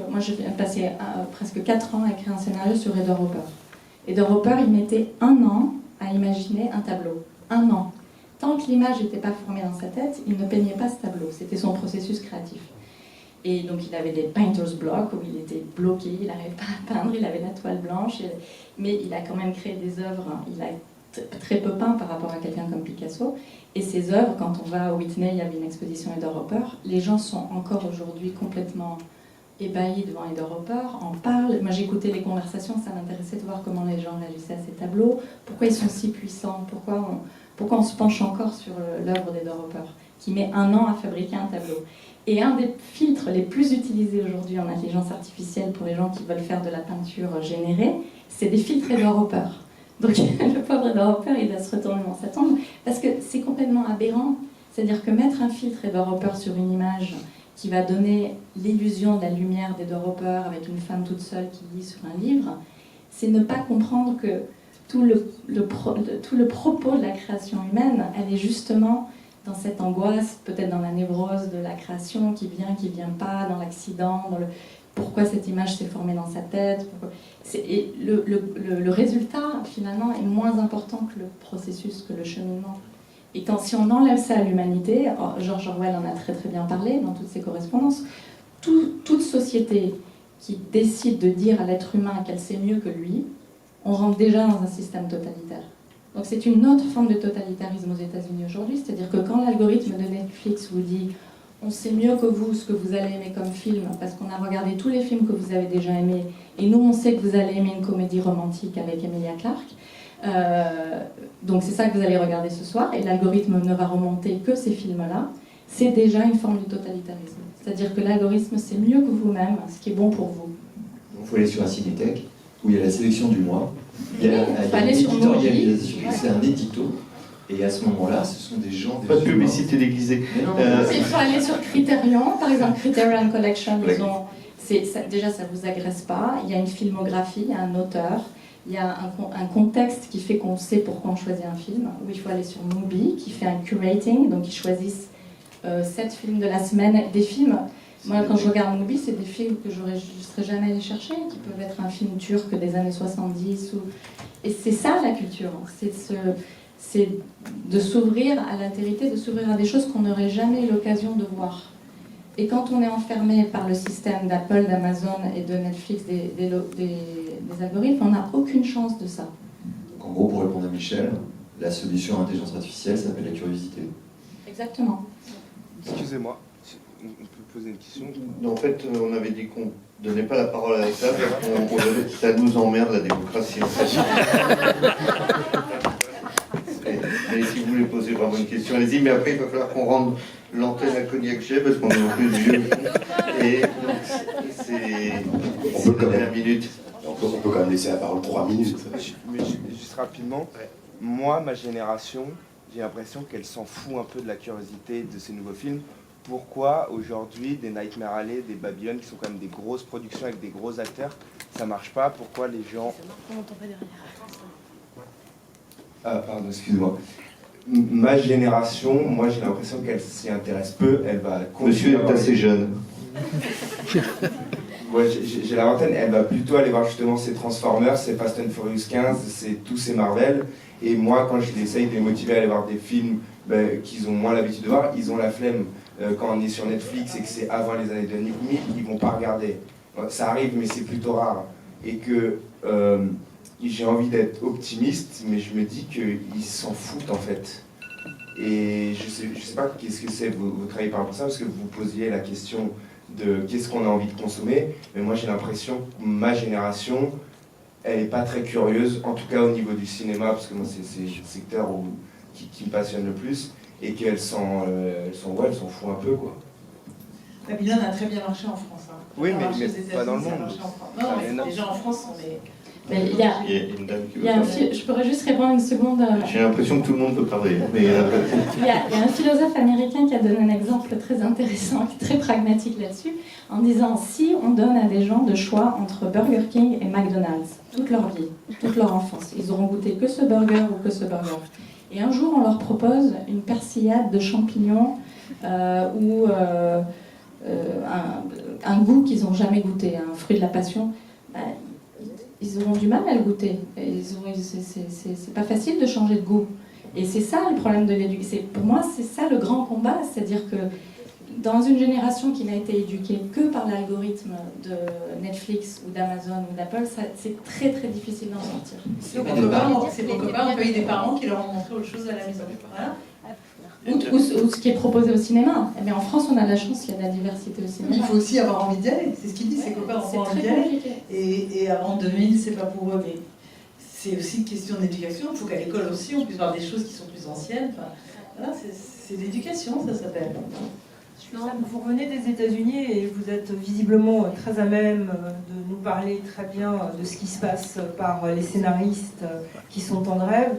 moi j'ai passé presque 4 ans à écrire un scénario sur Edward Hopper. Edward Hopper, il mettait 1 an à imaginer un tableau. 1 an. Tant que l'image n'était pas formée dans sa tête, il ne peignait pas ce tableau. C'était son processus créatif. Et donc il avait des painter's block où il était bloqué, il n'arrivait pas à peindre, il avait la toile blanche, mais il a quand même créé des œuvres, il a très peu peint par rapport à quelqu'un comme Picasso. Et ces œuvres, quand on va au Whitney, il y avait une exposition Edward Hopper, les gens sont encore aujourd'hui complètement ébahis devant Edward Hopper, en parlent. Moi j'écoutais les conversations, ça m'intéressait de voir comment les gens réagissaient à ces tableaux, pourquoi ils sont si puissants, pourquoi on se penche encore sur l'œuvre d'Edward Hopper, qui met 1 an à fabriquer un tableau. Et un des filtres les plus utilisés aujourd'hui en intelligence artificielle pour les gens qui veulent faire de la peinture générée, c'est des filtres Edward Hopper. Donc le pauvre Edward Hopper, il doit se retourner dans sa tombe, parce que c'est complètement aberrant. C'est-à-dire que mettre un filtre Edward Hopper sur une image qui va donner l'illusion de la lumière d'Edward Hopper avec une femme toute seule qui lit sur un livre, c'est ne pas comprendre que tout le propos de la création humaine, elle est justement dans cette angoisse, peut-être dans la névrose de la création qui vient pas, dans l'accident, pourquoi cette image s'est formée dans sa tête. Et le résultat, finalement, est moins important que le processus, que le cheminement. Et si on enlève ça à l'humanité, George Orwell en a très très bien parlé dans toutes ses correspondances, toute société qui décide de dire à l'être humain qu'elle sait mieux que lui, on rentre déjà dans un système totalitaire. Donc c'est une autre forme de totalitarisme aux États-Unis aujourd'hui, c'est-à-dire que quand l'algorithme de Netflix vous dit « on sait mieux que vous ce que vous allez aimer comme film, parce qu'on a regardé tous les films que vous avez déjà aimés, et nous on sait que vous allez aimer une comédie romantique avec Emilia Clarke, donc c'est ça que vous allez regarder ce soir, et l'algorithme ne va remonter que ces films-là », c'est déjà une forme de totalitarisme. C'est-à-dire que l'algorithme sait mieux que vous-même ce qui est bon pour vous. Il faut aller sur un cinétèque, où il y a la sélection du mois, il y a une éditorialisation, c'est un édito, et à ce moment-là, ce sont des gens... Pas de publicité déguisée. Il faut aller sur Criterion, par exemple, Criterion Collection, déjà ça ne vous agresse pas, il y a une filmographie, il y a un auteur, il y a un contexte qui fait qu'on sait pourquoi on choisit un film, où il faut aller sur Mubi, qui fait un curating, donc ils choisissent 7 films de la semaine, des films... Moi, quand je regarde Mubi, c'est des films que je ne serais jamais allé chercher, qui peuvent être un film turc des années 70. Et c'est ça la culture, c'est de s'ouvrir à l'altérité, de s'ouvrir à des choses qu'on n'aurait jamais eu l'occasion de voir. Et quand on est enfermé par le système d'Apple, d'Amazon et de Netflix, des algorithmes, on n'a aucune chance de ça. Donc en gros, pour répondre à Michel, la solution à l'intelligence artificielle s'appelle la curiosité. Exactement. Excusez-moi, on peut poser une question? En fait, on avait dit qu'on ne donnait pas la parole à la table, ça nous emmerde la démocratie en fait. Mais si vous voulez poser vraiment une question, allez-y, mais après il va falloir qu'on rende l'antenne à Cognac Jet parce qu'on est un peu vieux. Et c'est On peut quand même. 1 minute. On peut quand même laisser la parole 3 minutes. Mais juste rapidement, moi, ma génération, j'ai l'impression qu'elle s'en fout un peu de la curiosité de ces nouveaux films. Pourquoi aujourd'hui des Nightmare Alley, des Babylon, qui sont quand même des grosses productions avec des gros acteurs, ça marche pas? Pourquoi les gens... Ah pardon, excuse-moi. Ma génération, moi j'ai l'impression qu'elle s'y intéresse peu, elle va continuer. Monsieur est assez jeune. Ouais, j'ai la vingtaine, elle va plutôt aller voir justement ces Transformers, ces Fast and Furious 15, tous ces Marvel. Et moi, quand je les essaye de les motiver à aller voir des films qu'ils ont moins l'habitude de voir, ils ont la flemme. Quand on est sur Netflix et que c'est avant les années 2000, ils vont pas regarder. Ça arrive, mais c'est plutôt rare. Et que j'ai envie d'être optimiste, mais je me dis qu'ils s'en foutent en fait. Et je sais pas qu'est-ce que c'est, vous travaillez par rapport à ça, parce que vous posiez la question de qu'est-ce qu'on a envie de consommer, mais moi j'ai l'impression que ma génération, elle n'est pas très curieuse, en tout cas au niveau du cinéma, parce que moi c'est le secteur qui me passionne le plus, et qu'elle s'en fout un peu, quoi. Babylone a très bien marché en France. Hein. Oui, mais pas dans le Ça a monde. marché en France. Non, les gens en France sont des... Mais il y a une dame qui veut un parler. je pourrais juste répondre une seconde. J'ai l'impression que tout le monde peut parler. Mais Il y a un philosophe américain qui a donné un exemple très intéressant, très pragmatique là-dessus, en disant si on donne à des gens de choix entre Burger King et McDonald's toute leur vie, toute leur enfance, ils auront goûté que ce burger ou que ce burger. Et un jour, on leur propose une persillade de champignons ou un goût qu'ils n'ont jamais goûté, un fruit de la passion. Ils auront du mal à le goûter. C'est pas facile de changer de goût. Et c'est ça le problème de l'éducation. Pour moi, c'est ça le grand combat. C'est-à-dire que dans une génération qui n'a été éduquée que par l'algorithme de Netflix ou d'Amazon ou d'Apple, c'est très très difficile d'en sortir. C'est pour copains, on peut eu des parents qui leur ont montré autre chose à la maison. Voilà. Ou ce qui est proposé au cinéma. Mais en France, on a la chance, il y a de la diversité au cinéma. Il faut aussi avoir envie d'y aller. C'est ce qu'il dit, ses copains ont envie d'y aller. Et avant 2000, c'est pas pour eux. Mais c'est aussi une question d'éducation. Il faut qu'à l'école aussi, on puisse voir des choses qui sont plus anciennes. Enfin, voilà, c'est l'éducation, ça s'appelle. Non, vous revenez des États-Unis et vous êtes visiblement très à même de nous parler très bien de ce qui se passe par les scénaristes qui sont en grève.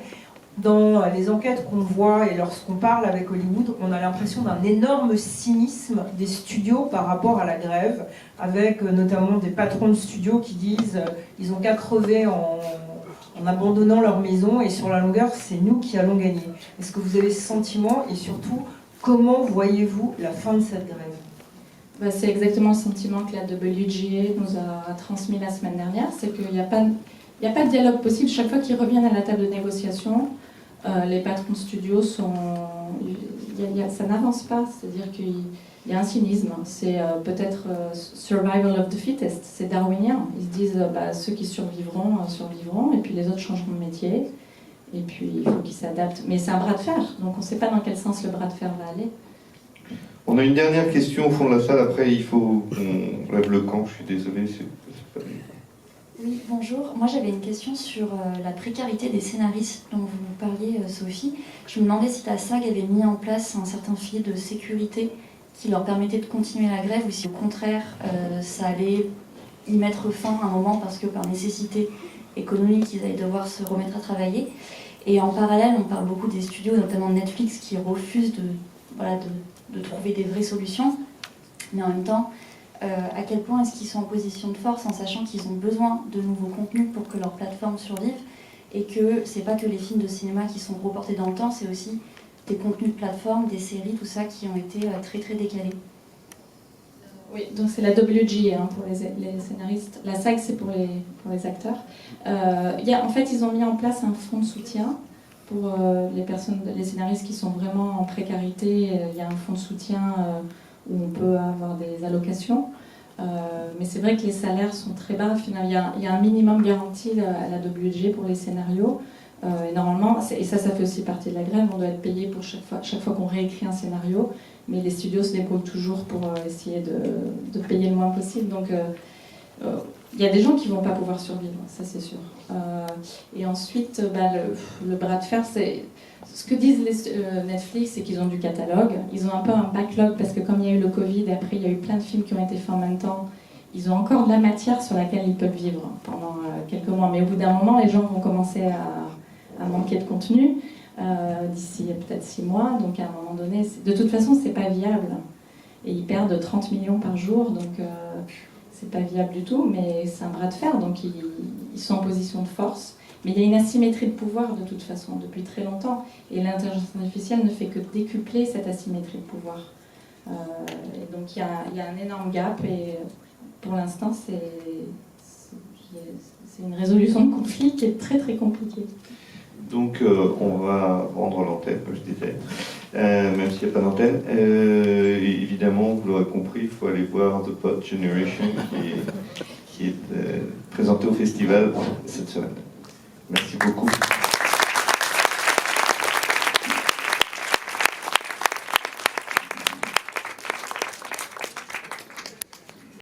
Dans les enquêtes qu'on voit et lorsqu'on parle avec Hollywood, on a l'impression d'un énorme cynisme des studios par rapport à la grève, avec notamment des patrons de studios qui disent ils ont qu'à crever en abandonnant leur maison et sur la longueur, c'est nous qui allons gagner. Est-ce que vous avez ce sentiment et surtout, comment voyez-vous la fin de cette grève? C'est exactement le sentiment que la WGA nous a transmis la semaine dernière, c'est qu'il n'y a pas de dialogue possible. Chaque fois qu'ils reviennent à la table de négociation, les patrons de studios ça n'avance pas, c'est-à-dire qu'il y a un cynisme, c'est peut-être survival of the fittest, c'est darwinien. Ils se disent ceux qui survivront, et puis les autres changeront de métier, et puis il faut qu'ils s'adaptent. Mais c'est un bras de fer, donc on ne sait pas dans quel sens le bras de fer va aller. on a une dernière question au fond de la salle, après il faut qu'on lève le camp, je suis désolé. C'est pas... Oui, bonjour. Moi, j'avais une question sur la précarité des scénaristes dont vous parliez, Sophie. Je me demandais si la SAG avait mis en place un certain filet de sécurité qui leur permettait de continuer la grève ou si au contraire, ça allait y mettre fin à un moment parce que par nécessité économique, ils allaient devoir se remettre à travailler. Et en parallèle, on parle beaucoup des studios, notamment Netflix, qui refusent de trouver des vraies solutions. Mais en même temps, à quel point est-ce qu'ils sont en position de force en sachant qu'ils ont besoin de nouveaux contenus pour que leur plateforme survive et que c'est pas que les films de cinéma qui sont reportés dans le temps, c'est aussi des contenus de plateforme, des séries, tout ça qui ont été très très décalés. Oui, donc c'est la WGA pour les scénaristes. La SAG, c'est pour les acteurs. En fait, ils ont mis en place un fonds de soutien pour les scénaristes qui sont vraiment en précarité. Il y a un fonds de soutien où on peut avoir des allocations. Mais c'est vrai que les salaires sont très bas. Finalement, il y a un minimum garanti à la WGA pour les scénarios. Et normalement, et ça fait aussi partie de la grève, on doit être payé pour chaque fois qu'on réécrit un scénario. Mais les studios se débrouillent toujours pour essayer de payer le moins possible. Donc, il y a des gens qui ne vont pas pouvoir survivre, ça c'est sûr. Et ensuite, le bras de fer, c'est... Ce que disent Netflix, c'est qu'ils ont du catalogue. Ils ont un peu un backlog parce que comme il y a eu le Covid, et après il y a eu plein de films qui ont été faits en même temps, ils ont encore de la matière sur laquelle ils peuvent vivre pendant quelques mois. Mais au bout d'un moment, les gens vont commencer à manquer de contenu. D'ici peut-être 6 mois, donc à un moment donné, de toute façon c'est pas viable et ils perdent 30 millions par jour, donc c'est pas viable du tout, mais c'est un bras de fer, donc ils sont en position de force, mais il y a une asymétrie de pouvoir de toute façon depuis très longtemps et l'intelligence artificielle ne fait que décupler cette asymétrie de pouvoir, et donc il y a un énorme gap et pour l'instant c'est une résolution de conflit qui est très très compliquée. Donc on va rendre l'antenne, comme je disais, même s'il n'y a pas d'antenne. Évidemment, vous l'aurez compris, il faut aller voir The Pod Generation qui est présenté au festival cette semaine. Merci beaucoup.